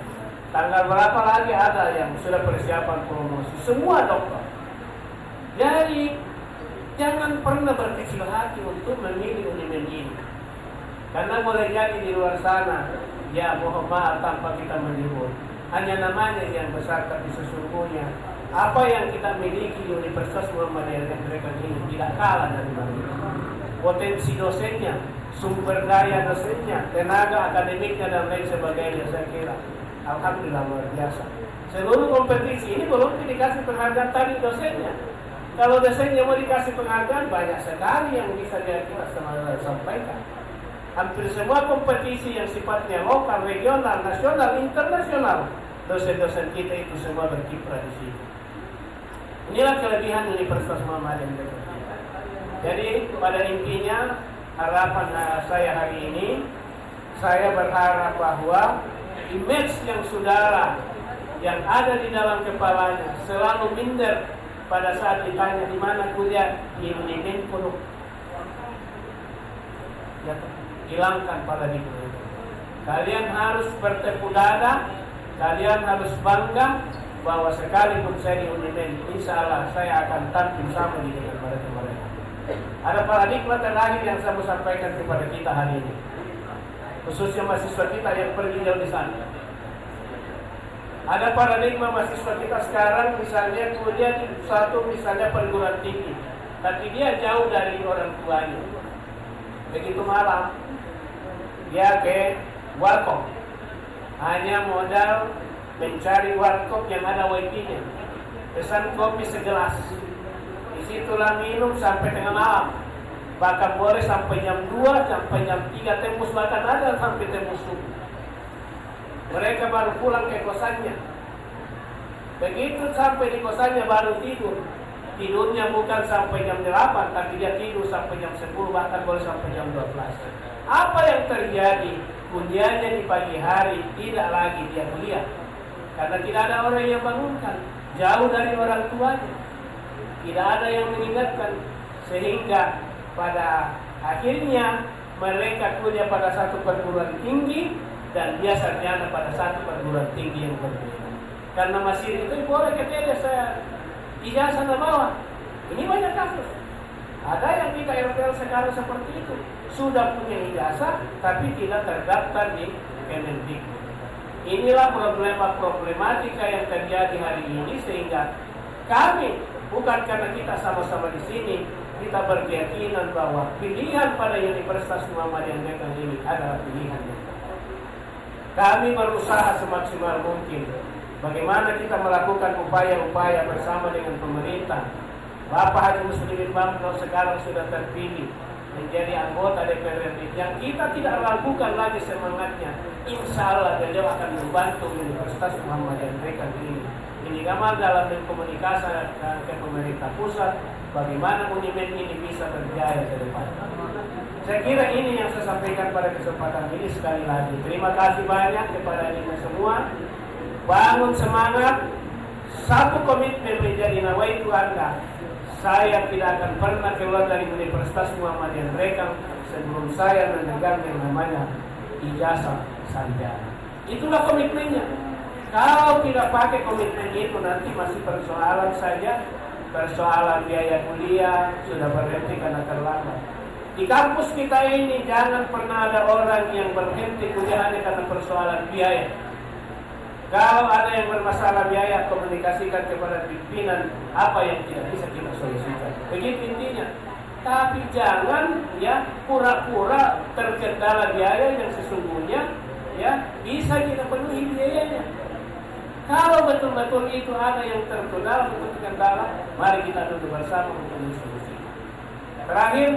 Tanggal berapa lagi ada yang sudah persiapan promosi. Semua dokter. Jadi jangan pernah berkecil hati untuk memilih Unimen ini. Karena boleh jadi di luar sana, ya mohon maaf tanpa kita menyebut, hanya namanya yang besar, tapi sesungguhnya apa yang kita miliki di Universitas Muhammadiyah Endrekan ini tidak kalah dari mereka. Potensi dosennya, sumber daya dosennya, tenaga akademiknya dan lain sebagainya, saya kira alhamdulillah luar biasa. Seluruh kompetisi ini belum dikasih penghargaan tadi dosennya. Kalau dosennya mau dikasih penghargaan, banyak sekali yang bisa kita sampaikan. Hampir semua kompetisi yang sifatnya lokal, regional, nasional, internasional, dosen-dosen kita itu semua berkiprah di sini. Inilah kelebihan Universitas Muhammadiyah. Jadi pada intinya harapan saya hari ini, saya berharap bahwa image yang saudara yang ada di dalam kepalanya selalu minder pada saat ditanya di mana kuliah, di Unimen pun ya, hilangkan pada diri. Kalian harus bertepuk dada, kalian harus bangga bahwa sekalipun saya di Unimen, insya Allah saya akan tampil sama dengan mereka. Ada paradigma terakhir yang saya mau sampaikan kepada kita hari ini, khususnya mahasiswa kita yang pergi jauh di sana. Ada paradigma mahasiswa kita sekarang, misalnya kuliah di satu misalnya perguruan tinggi, tapi dia jauh dari orang tuanya. Begitu malam dia ke warkop, hanya modal mencari warkop yang ada wifi-nya, pesan kopi segelas, disitulah minum sampai tengah malam, bahkan boleh sampai jam 2, sampai jam 3 tembus, bahkan ada sampai tembus subuh. Mereka baru pulang ke kosannya. Begitu sampai di kosannya baru tidur. Tidurnya bukan sampai jam 8, tapi dia tidur sampai jam 10, bahkan boleh sampai jam 12. Apa yang terjadi? Kuliahnya di pagi hari, tidak lagi dia kuliah. Karena tidak ada orang yang bangunkan, jauh dari orang tuanya. Tidak ada yang mengingatkan. Sehingga pada akhirnya mereka kuliah pada satu perguruan tinggi, dan dia sarjana pada satu perguruan tinggi yang berbeda. Karena masih itu boleh ketika saya ijazah na bawah. Ini banyak kasus. Ada yang kita RPL sekarang seperti itu, sudah punya ijazah tapi tidak terdaftar di Kemendikbud. Inilah problematika yang terjadi hari ini, sehingga kami bukan karena kita sama-sama di sini, kita berkeyakinan bahwa pilihan pada Universitas Muhammadiyah Endrekan ini adalah pilihan. Kami berusaha semaksimal mungkin bagaimana kita melakukan upaya-upaya bersama dengan pemerintah. Bapak Haji Muslimin Banto sekarang sudah terpilih menjadi anggota DPR RI yang kita tidak ragukan lagi semangatnya. Insya Allah beliau akan membantu Universitas Muhammadiyah Ndrekan ini. Ini gambar dalam komunikasi ke pemerintah pusat, bagaimana UNIMED ini bisa berjaya ke depan. Saya kira ini yang saya sampaikan pada kesempatan ini. Sekali lagi terima kasih banyak kepada Anda semua. Bangun semangat, satu komitmen menjadi nawaitu Anda. Saya tidak akan pernah keluar dari Universitas Muhammadiyah Ndrekan sebelum saya memegang yang namanya ijazah sarjana. Itulah komitmennya. Kalau tidak pakai komitmen itu nanti masih persoalan saja, persoalan biaya kuliah sudah berhenti karena terlambat. Di kampus kita ini jangan pernah ada orang yang berhenti kuliah hanya karena persoalan biaya. Kalau ada yang bermasalah biaya, komunikasikan kepada pimpinan apa yang tidak bisa kita solusikan. Begitu intinya. Tapi jangan ya pura-pura terkendala biaya yang sesungguhnya ya bisa kita penuhi biayanya. Kalau betul-betul itu ada yang terkendala, mari kita duduk bersama untuk mensolusikan. Terakhir,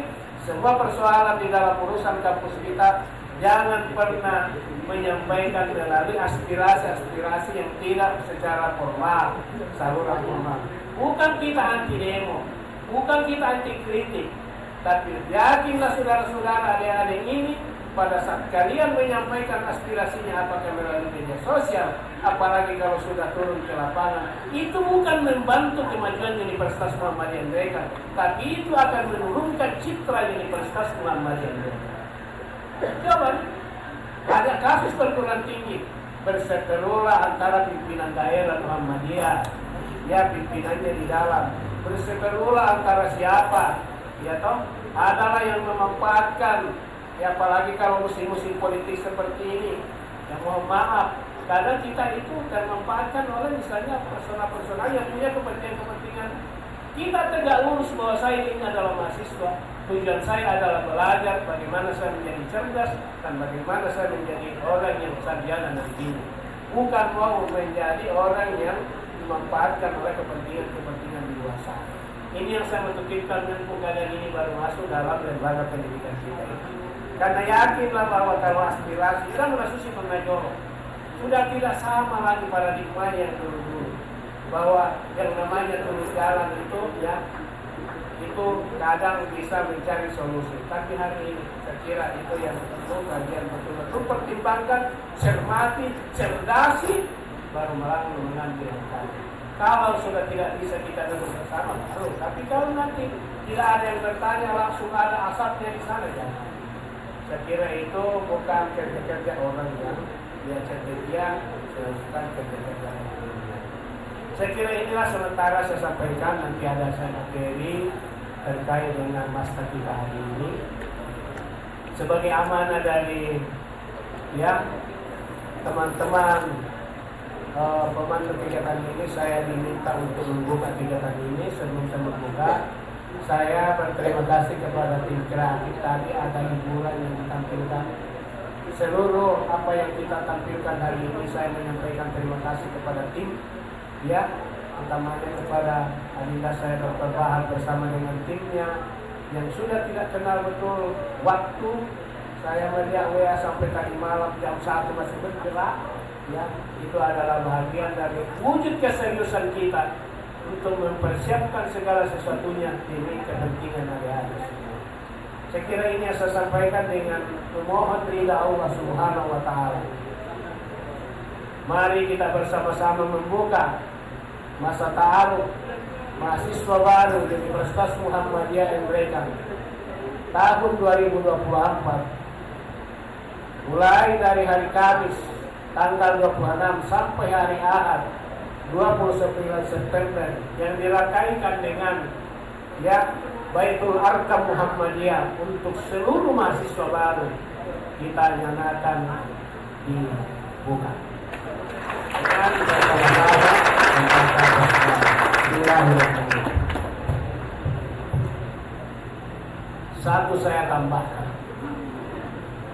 semua persoalan di dalam urusan kampus kita jangan pernah menyampaikan melalui aspirasi-aspirasi yang tidak secara formal, saluran formal. Bukan kita anti demo, bukan kita anti kritik, tapi yakinlah saudara-saudara adik-adik ini pada saat kalian menyampaikan aspirasinya apakah melalui media sosial, apalagi kalau sudah turun ke lapangan, itu bukan membantu kemajuan Universitas Muhammadiyah Ndrekan, tapi itu akan menurunkan citra Universitas Muhammadiyah Ndrekan. Coba, ada kasus perguruan tinggi berseterulah antara pimpinan daerah Muhammadiyah, ya pimpinannya di dalam, berseterulah antara siapa, ya toh, adalah yang memanfaatkan, ya apalagi kalau musim-musim politik seperti ini, yang mohon maaf, kadang kita itu termanfaatkan oleh misalnya personal-personal yang punya kepentingan-kepentingan. Kita tegak lurus bahwa saya ini adalah mahasiswa. Tujuan saya adalah belajar bagaimana saya menjadi cerdas dan bagaimana saya menjadi orang yang sarjana nantinya. Bukan mau menjadi orang yang dimanfaatkan oleh kepentingan di luar sana. Ini yang saya menutupkan menurut keadaan ini baru masuk dalam lembaga pendidikan kita ini. Karena yakinlah bahwa kalau aspirasi kita Susi Pernajoro sudah tidak sama lagi paradigma yang dulu-dulu. Bahwa yang namanya turun jalan itu ya itu kadang bisa mencari solusi. Tapi hari ini saya kira itu yang perlu kalian betul-betul pertimbangkan, cermati, cerdasi, baru mengambil yang tadi. Kalau sudah tidak bisa kita duduk bersama, baru. Tapi kalau nanti tidak ada yang bertanya langsung ada asapnya di sana, jangan. Saya kira itu bukan kerja-kerja orang yang biasa kerja, bukan kerja-kerja orang. Saya kira inilah sementara saya sampaikan, nanti ada saya materi terkait dengan masa kita hari ini. Sebagai amanah dari ya teman-teman pemandu kegiatan ini, saya diminta untuk membuka kegiatan ini. Sebelum saya membuka, saya berterima kasih kepada tim kreatif tadi, ada hiburan yang ditampilkan. Seluruh apa yang kita tampilkan hari ini, saya menyampaikan terima kasih kepada tim. Ya, utamanya kepada adinda saya Dr. Bahar bersama dengan timnya yang sudah tidak kenal betul waktu. Saya melihat WA sampai tadi malam jam 1 masih bergerak. Ya, itu adalah bahagian dari wujud keseriusan kita untuk mempersiapkan segala sesuatunya demi kepentingan adik-adik. Saya kira ini yang saya sampaikan dengan memohon ridha Allah Subhanahu wa Ta'ala. Mari kita bersama-sama membuka masa ta'aruf mahasiswa baru di Universitas Muhammadiyah Ndrekan tahun 2024, mulai dari hari Kamis tanggal 26 sampai hari Ahad 29 September, yang dirakaikan dengan ya Baitul Arkam Muhammadiyah untuk seluruh mahasiswa baru kita nyatakan dibuka. Satu saya tambahkan,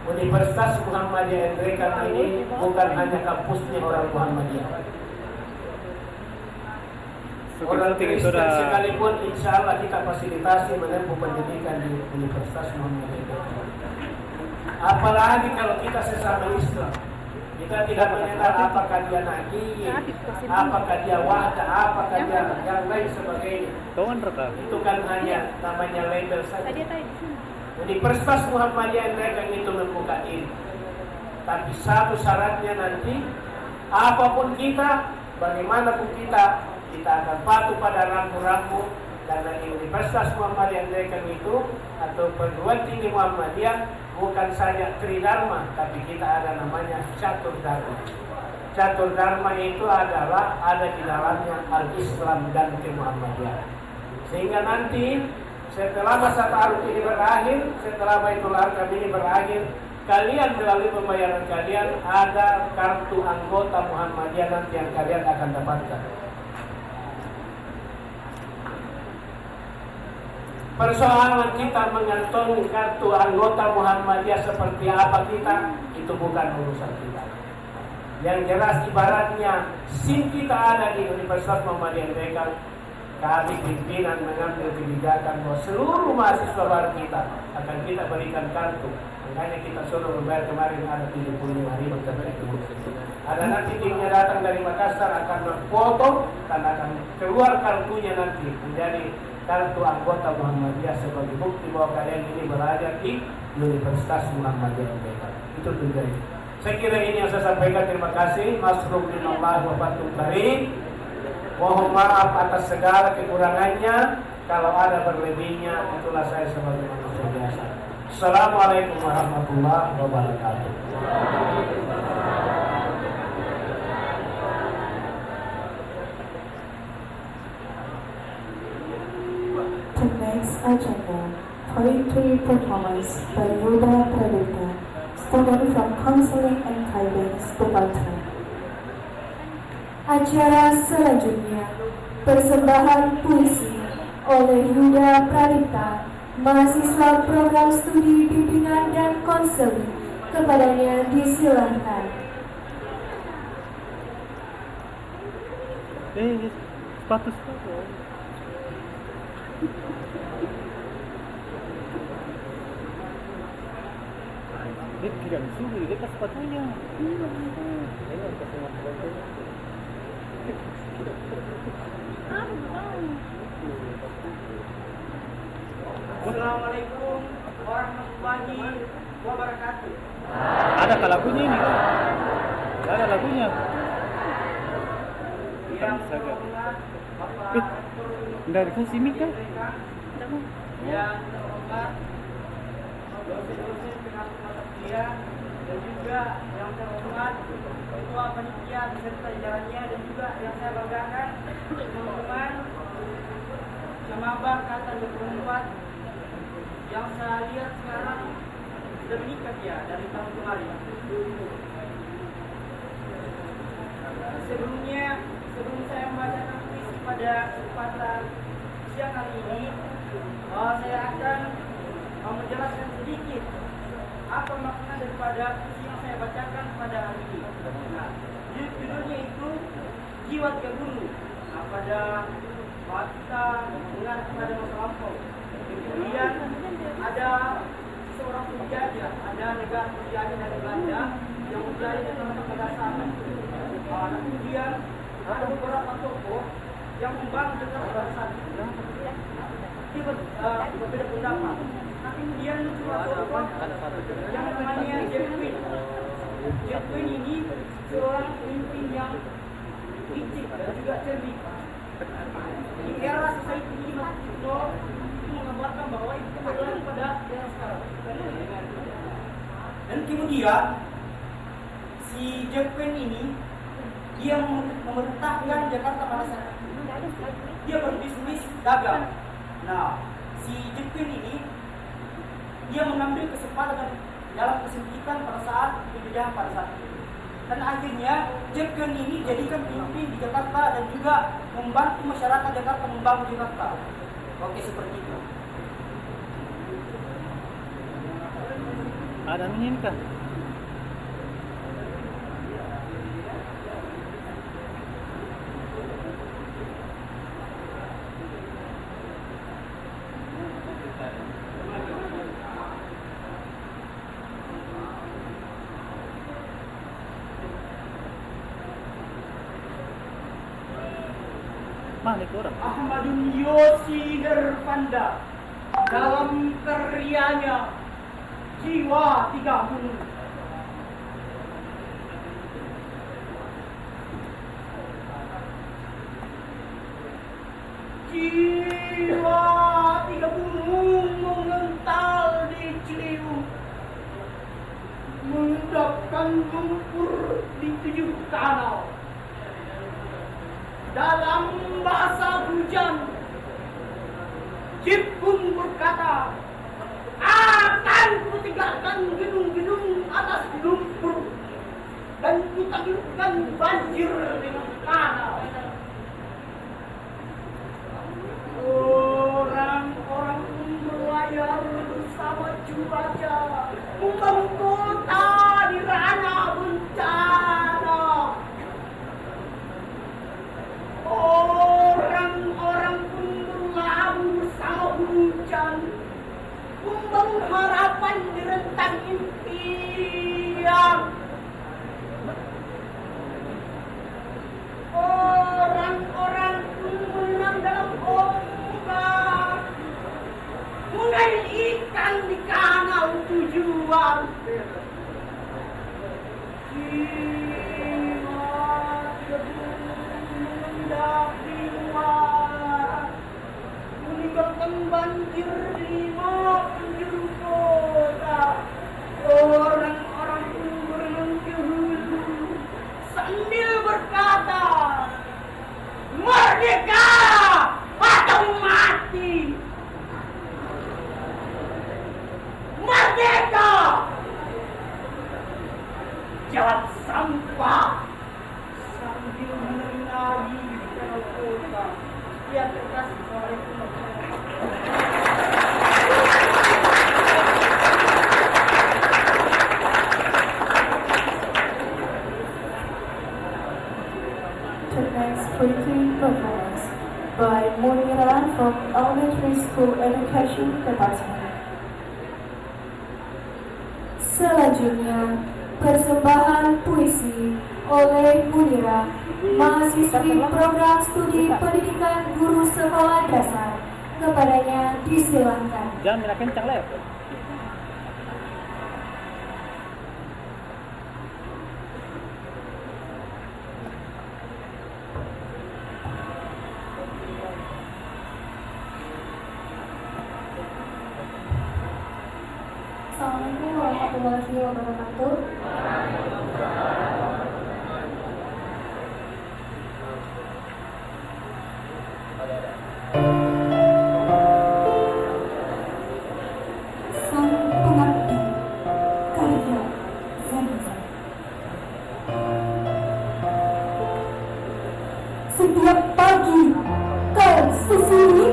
Universitas Muhammadiyah Ndrekan ini bukan hanya kampusnya orang Muhammadiyah. Orang Kristen sekalipun insya Allah kita fasilitasi menempuh pendidikan di Universitas Muhammadiyah. Apalagi kalau kita sesama Islam, kita tidak mengenal apakah dia nabi, apakah dia wahda, apakah dia yang lain sebagainya. Itu kan hanya namanya label saja. Universitas Muhammadiyah mereka itu membuka ini. Tapi satu syaratnya nanti, apapun kita, bagaimanapun kita akan patuh pada rambu-rambu. Karena di Universitas Muhammadiyah mereka itu atau perguruan tinggi Muhammadiyah bukan saja Tridharma, tapi kita ada namanya Catur Dharma. Catur Dharma itu adalah ada di dalamnya Al-Islam dan Muhammadiyah. Sehingga nanti setelah masa ta'aruf ini berakhir, setelah Baitul Arkam ini berakhir, kalian melalui pembayaran kalian ada kartu anggota Muhammadiyah nanti yang kalian akan dapatkan. Persoalan kita mengantongi kartu anggota Muhammadiyah seperti apa kita, itu bukan urusan kita. Yang jelas ibaratnya SIM kita ada di Universitas Muhammadiyah mereka, kami pimpinan mengambil kebijakan bahwa seluruh mahasiswa baru kita akan kita berikan kartu. Makanya kita suruh membayar kemarin ada 75.000 sampai itu. Ada nanti timnya datang dari Makassar akan memfoto dan akan keluar kartunya nanti menjadi kartu anggota Muhammadiyah sebagai bukti bahwa kalian ini belajar di Universitas Muhammadiyah. Itu tujuannya. Saya kira ini yang saya sampaikan. Terima kasih. Masrum minallah wa fatum karim. Mohon maaf atas segala kekurangannya. Kalau ada berlebihnya, itulah saya sebagai manusia biasa. Assalamualaikum warahmatullahi wabarakatuh. The next agenda, poetry performance by Yuda Pradita, student from Counseling and Guidance Department. Acara selanjutnya, persembahan puisi oleh Yuda Pradita, mahasiswa program studi bimbingan dan konseling. Kepadanya disilahkan. Sepatu. Dia tidak disuruh, dia kasih sepatunya. Assalamualaikum warahmatullahi wabarakatuh. Ada lagunya ini kan? Ada lagunya. Yang terhormat Bapak Enggak dikasih mic kan? yang terhormat dosen-dosen pengamat mata kuliah dan juga yang terhormat ketua panitia beserta jajarannya dan juga yang saya banggakan teman-teman Jamabah Angkatan 24 yang saya lihat sekarang sudah menikah ya dari tahun kemarin. Sebelum saya membacakan puisi pada kesempatan siang hari ini, saya akan menjelaskan sedikit apa makna daripada puisi yang saya bacakan pada hari ini. Nah, judulnya itu Jiwa Tiga Gunung. Nah, pada saat kita mengarah kepada masa lampau, kemudian ada seorang penjajah, ada negara penjajah dari Belanda yang menjadi negara perdasaran. Kemudian ada beberapa tokoh yang membangun negara pada saat itu. Dia berbeda pendapat. Nah, kemudian muncul tokoh yang namanya Jeff Quinn. Jeff Quinn ini seorang pemimpin yang licik dan juga cerdik. Di era society ini itu menggambarkan bahwa itu kembali pada era sekarang. Dan kemudian si Jeff Quinn ini dia memerintahkan Jakarta pada saat itu. Dia berbisnis dagang. Nah, si Jeff Quinn ini dia mengambil kesempatan dalam kesempitan pada saat penjajahan pada saat itu. Dan akhirnya Jeff Quinn ini jadikan pemimpin di Jakarta dan juga membantu masyarakat Jakarta membangun Jakarta. Oke, seperti itu. Ada minimkah? Ahmadun Yosi Herpanda dalam karyanya Jiwa Tiga Gunung. Jiwa tiga gunung mengental di Ciliwung, mengendapkan lumpur di 7 kanal. Dalam bahasa hujan, Jib pun berkata, akan kutinggalkan gedung-gedung atas lumpur dan kutaklukkan banjir dengan kanal. Orang-orang pun berlayar bersama cuaca, membangun kota di ranah bencana. Orang-orang pun berlabuh bersama hujan, membangun harapan di rentang impian. Orang-orang pun menang dalam ombak, mengail ikan di kanal tujuan. Jiwa mengendap di luar, meninggalkan banjir di 5 penjuru kota. Orang-orang pun berenang ke hulu sambil berkata, merdeka atau mati. Merdeka! Jawab sampah sambil menari di dalam kota. Ya, terima kasih. Tonight's freaking performance by Munira from Elementary School Education Department. Selanjutnya, persembahan puisi oleh Munira, mahasiswi program studi pendidikan guru sekolah dasar. Kepadanya disilahkan. Jangan minta kencang lah ya. Assalamualaikum warahmatullahi wabarakatuh. Sang pengabdi karya Zanza. Setiap pagi kau susuri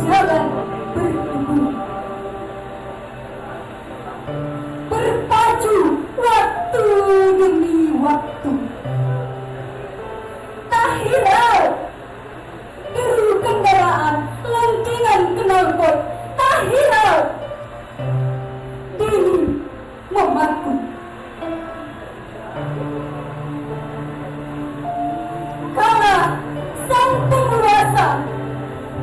jalan bertebu, berpacu waktu demi waktu. Tak hirau deru kendaraan, lantingan knalpot. Tak hirau diri memaku. Karena sang penguasa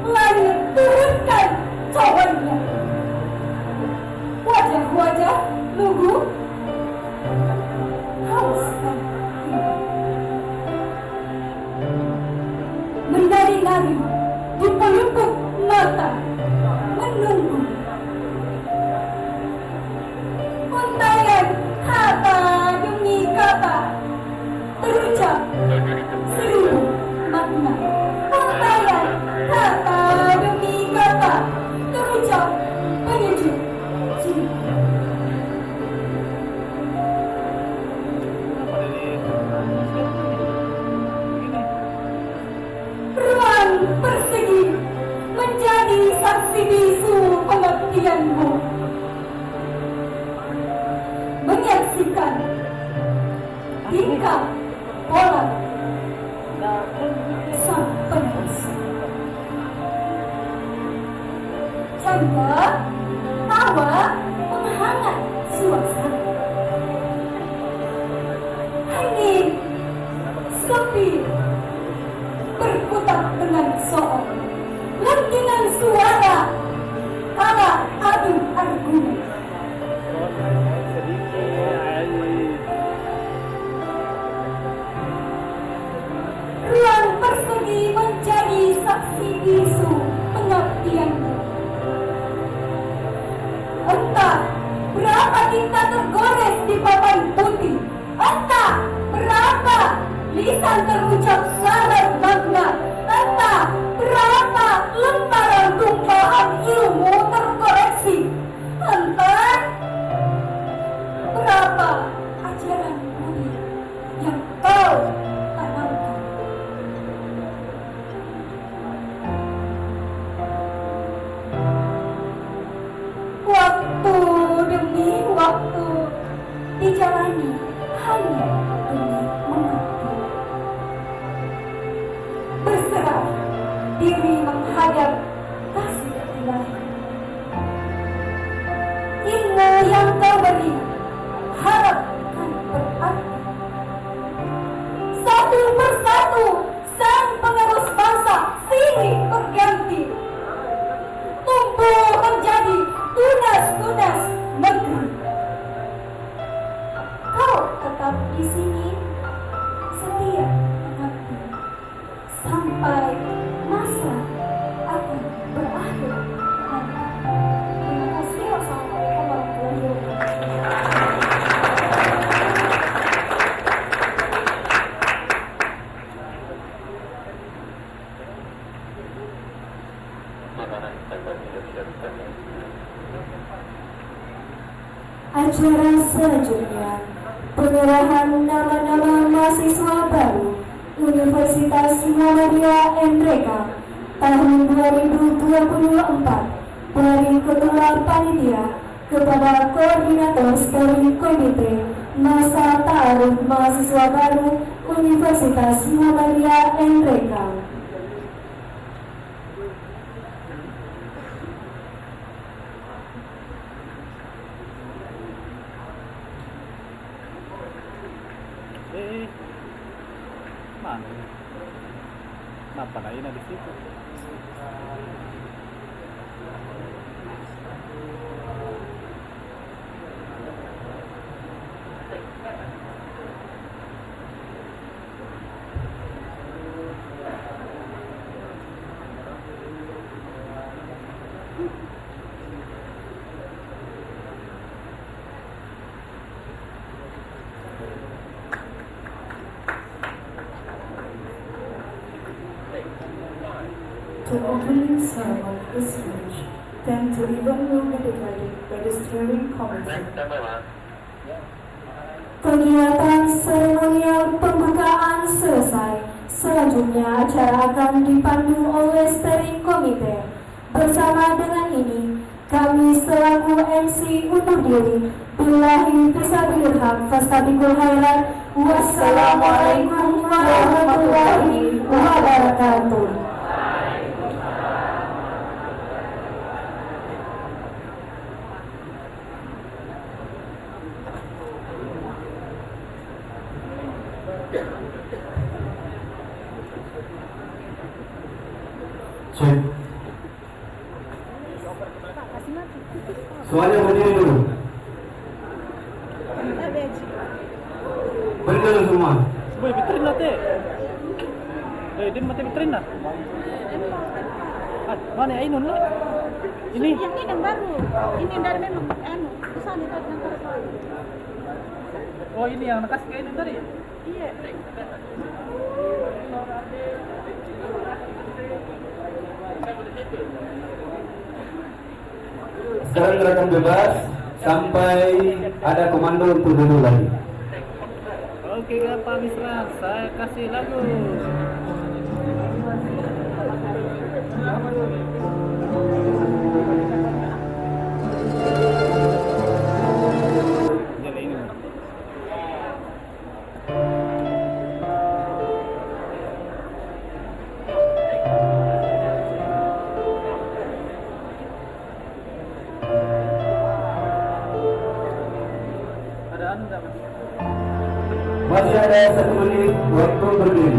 langit turunkan cawannya. Wajah-wajah lugu hauskan menari-nari di pelupuk mata menunggu untayan kata demi kata terucap 1000 makna. Untayan kata demi kata terucap penyejuk cinta. Ruang persegi menjadi saksi bisu pengabdianmu, menyaksikan tingkah pola sang penerus. Canda tawa menghangat suasana. Angin sepi berkutat dengan Entah berapa tinta tergores di papan putih, entah berapa lisan terucap syarat makna, entah berapa lembaran tumpahan ilmu terkoreksi, entah berapa ajaran budi yang kau tanamkan. Waktu demi waktu dijalani hanya demi mengabdi, berserah diri menghadap kasih ilahi. Ilmu yang kau beri harapkan berarti. Satu persatu sang penerus bangsa silih berganti, tumbuh menjadi tunas-tunas negeri. Kau tetap di sini setia mengabdi sampai masa akan berakhir nanti. Terima kasih. Wassalamualaikum warahmatullahi wabarakatuh. Acara selanjutnya, penyerahan nama-nama mahasiswa baru Universitas Muhammadiyah Endreka tahun 2024 dari Ketua Panitia kepada Koordinator Steering Komite Masa Ta'aruf Mahasiswa Baru Universitas Muhammadiyah Endreka. Mana? Kenapa Naina di situ? The opening ceremony is finished. Then the event will be declared by the steering committee. Kegiatan seremonial pembukaan selesai. Selanjutnya acara akan dipandu oleh steering komite. Bersama dengan ini, kami selaku MC undur diri. Billahi fisabilil haq fastabiqul khairat. Wassalamualaikum warahmatullahi wabarakatuh. Cek. Semuanya berdiri dulu. Berdiri dulu semua. Boy, bitrin lah teh. Din mati bitrin lah. Mana Ainun lah? Ini. Yang ini yang baru. Ini dari memang pesan itu yang baru. Oh, ini yang kasih ke Ainun tadi? Iya. Sekarang gerakan bebas sampai ada komando untuk duduk lagi. Oke, Pak Misra, saya kasih lagu. Masih ada 1 menit waktu berdiri.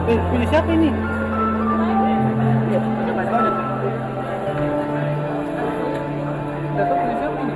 Pilih siapa ini? Datuk pilih siapa ini?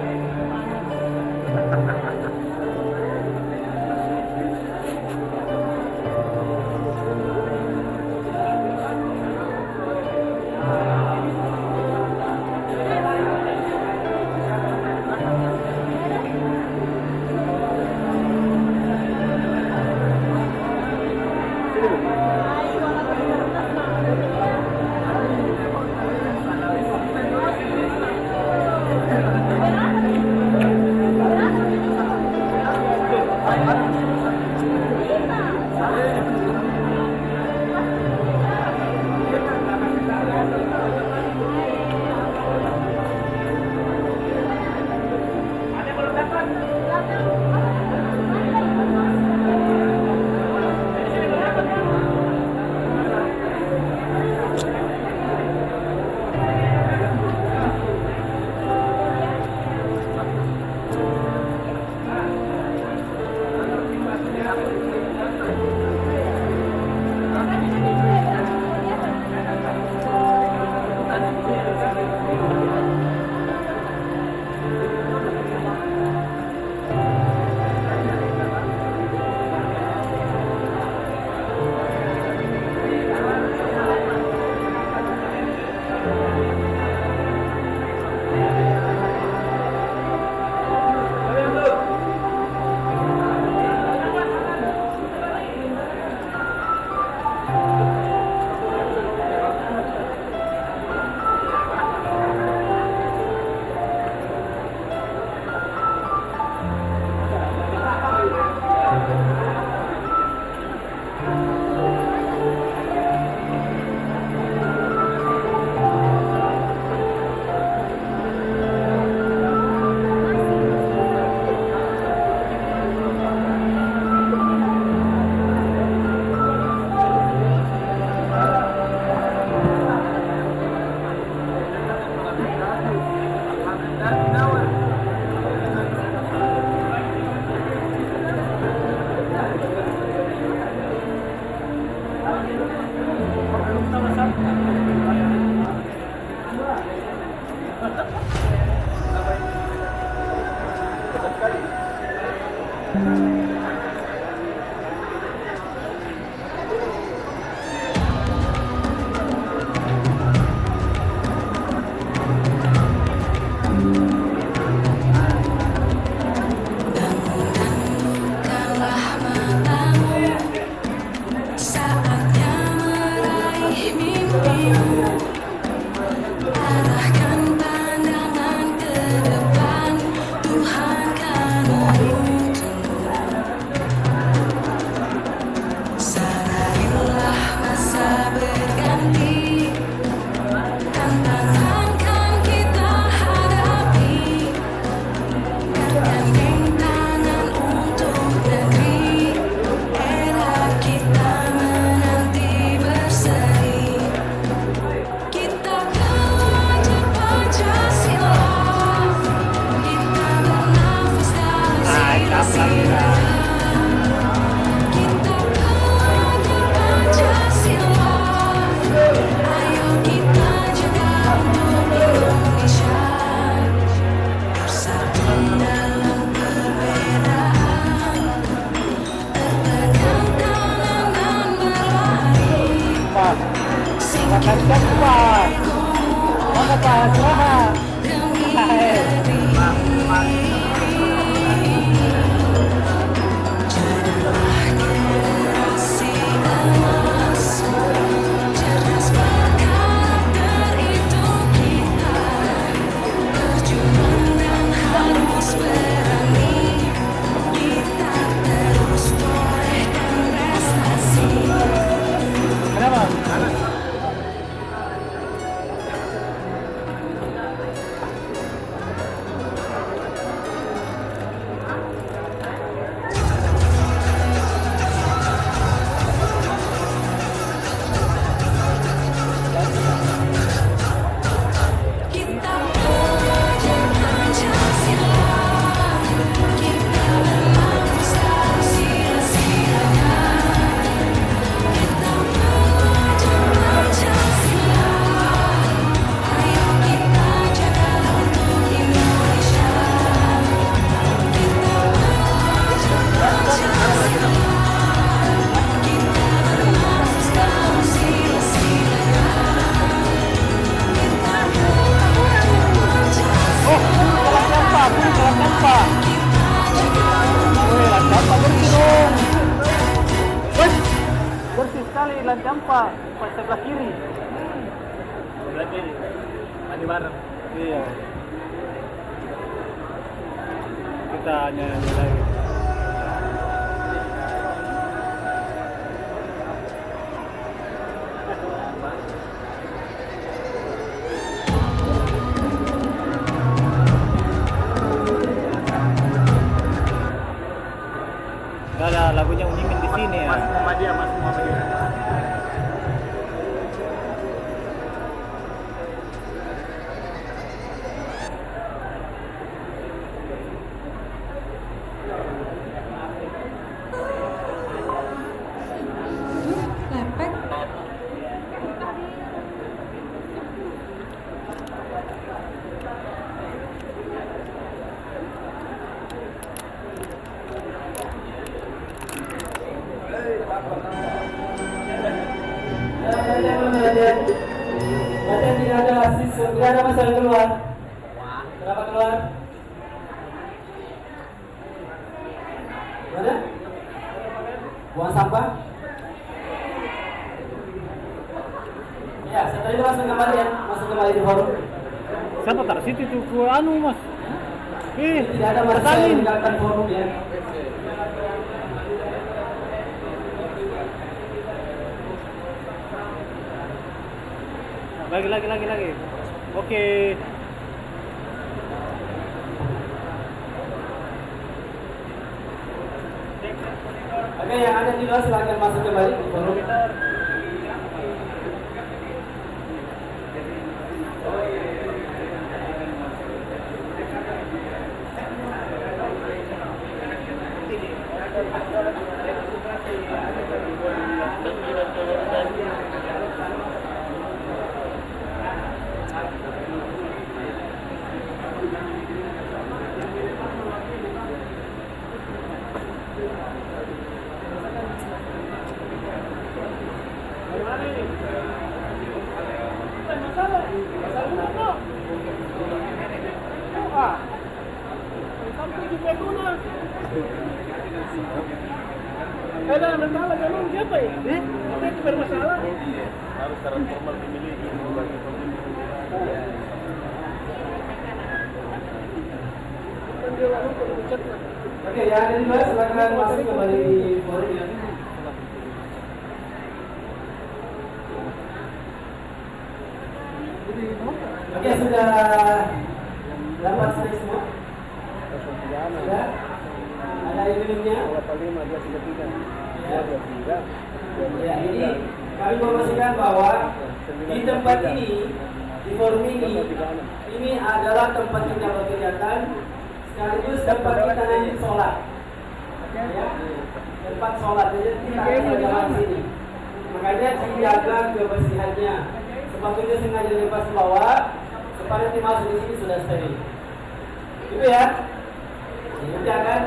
Jalan Campak, sebelah kiri. Sebelah kiri. Mandi bareng. Iya. Kita nyanyi lagi. Gak ada lagunya Unimin di sini ya. Mas Muhammadiyah. Lepek. Latihan tidak ada siswa, tidak ada masalah keluar. Kenapa keluar? Mana? Buang sampah? Ya, setelah itu masuk kembali di forum. Siapa taruh situ tuh ke anu mas? Tidak ada masalah yang meninggalkan forum ya. Lagi. Oke. Oke, yang ada di luar silakan masuk kembali di forum. Ada masalah jangan siapa ya? Apa itu bermasalah? Harus syarat formal dimiliki bagi pemimpin. Oke, yang ada di luar silakan masuk kembali di forum ya. Oke, sudah dapat semua? Sudah? Ada yang minumnya? Ya, ini kami informasikan bahwa di tempat ini, di forum ini adalah tempat kita berkegiatan sekaligus tempat kita nanti sholat. Ya, tempat sholat, jadi kita akan jalan sini. Makanya dijaga kebersihannya. Sepatunya sengaja dilepas ke bawah supaya nanti masuk di sini sudah steril. Itu ya. Nanti akan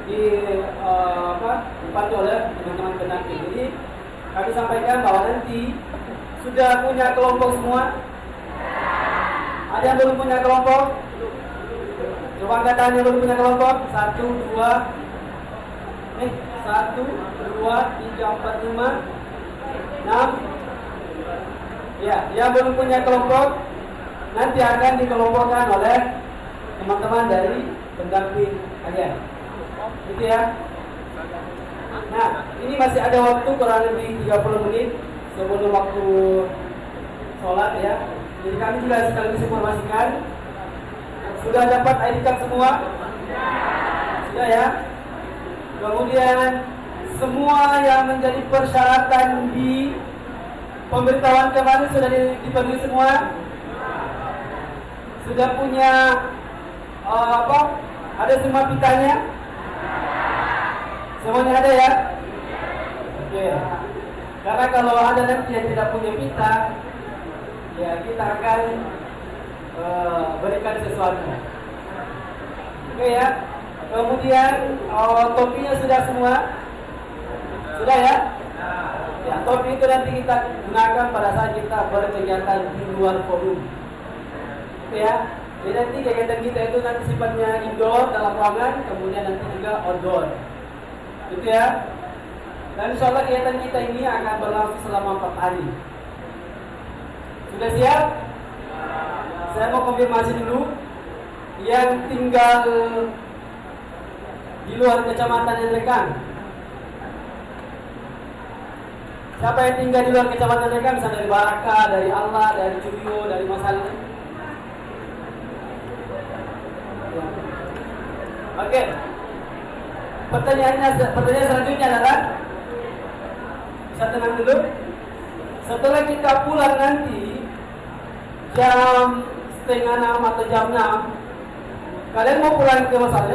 dibantu oleh teman-teman pendamping. Jadi kami sampaikan bahwa nanti sudah punya kelompok semua. Ada yang belum punya kelompok? Coba angkat tangan yang belum punya kelompok. 1, 2, 3, 4, 5, 6. Ya, yang belum punya kelompok nanti akan dikelompokkan oleh teman-teman dari pendamping kalian. Gitu ya. Nah, ini masih ada waktu kurang lebih 30 menit sebelum waktu sholat ya. Jadi kami juga sekaligus informasikan. Sudah dapat ID card semua? Sudah ya. Kemudian semua yang menjadi persyaratan di pemberitahuan kemarin sudah dipenuhi semua. Sudah punya ada semua pitanya? Semuanya ada ya? Oke. Karena kalau ada nanti yang tidak punya pita, ya kita akan berikan sesuatu. Oke ya. Kemudian topinya sudah semua? Sudah ya? Ya, topi itu nanti kita gunakan pada saat kita berkegiatan di luar forum. Oke ya. Jadi nanti kegiatan kita itu nanti sifatnya indoor dalam ruangan, kemudian nanti juga outdoor. Gitu ya. Dan insya Allah kegiatan kita ini akan berlangsung selama 4 hari. Sudah siap? Saya mau konfirmasi dulu. Yang tinggal di luar kecamatan Endrekan. Siapa yang tinggal di luar kecamatan Endrekan? Misalnya dari Baraka, dari Allah, dari Curio, dari Masal. Oke. Pertanyaan selanjutnya adalah, bisa tenang dulu. Setelah kita pulang nanti jam 5:30 atau jam 6, kalian mau pulang ke Masal?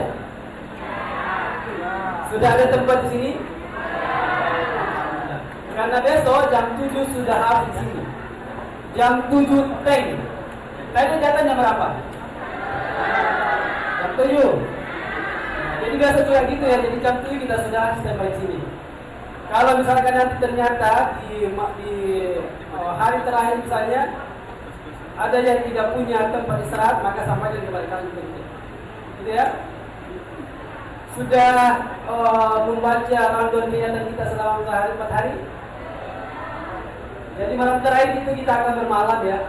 Sudah ada tempat di sini? Karena besok jam 7 sudah harus di sini. Jam 7 teng. Tadi datang jam berapa? Jam 7. Jadi biasa juga gitu ya. Jadi jam 7 kita sudah standby di sini. Kalau misalkan nanti ternyata di hari terakhir misalnya ada yang tidak punya tempat istirahat, maka sampaikan kepada kalian gitu ya. Sudah membaca rundown kegiatan kita selama 4 hari. Jadi malam terakhir itu kita akan bermalam ya.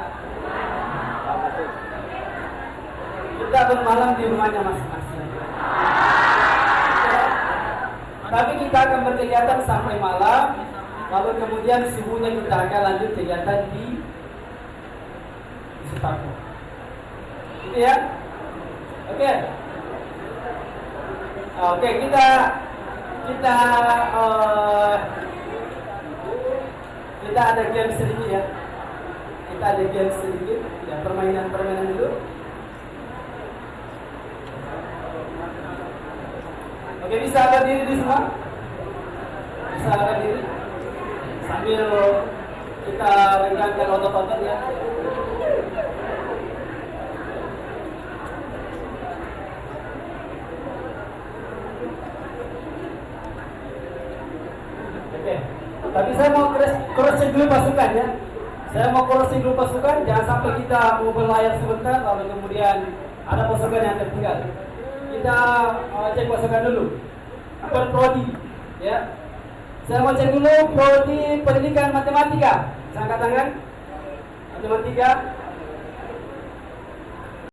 Kita bermalam di rumahnya masing-masing. Tapi kita akan berkegiatan sampai malam. Lalu kemudian subuhnya kita akan lanjut kegiatan di Setapu. Gitu ya. Oke. Oke, kita ada game sedikit ya. Kita ada game sedikit ya, permainan dulu. Oke, bisa berdiri di semua? Bisa berdiri sambil kita regangkan otot-otot ya. Tapi saya mau cross-check dulu pasukan ya. Saya mau cross-check dulu pasukan. Jangan sampai kita mau berlayar sebentar lalu kemudian ada pasukan yang tertinggal. Kita cek pasukan dulu. Per prodi ya. Saya mau cek dulu prodi pendidikan matematika. Saya angkat tangan. Matematika.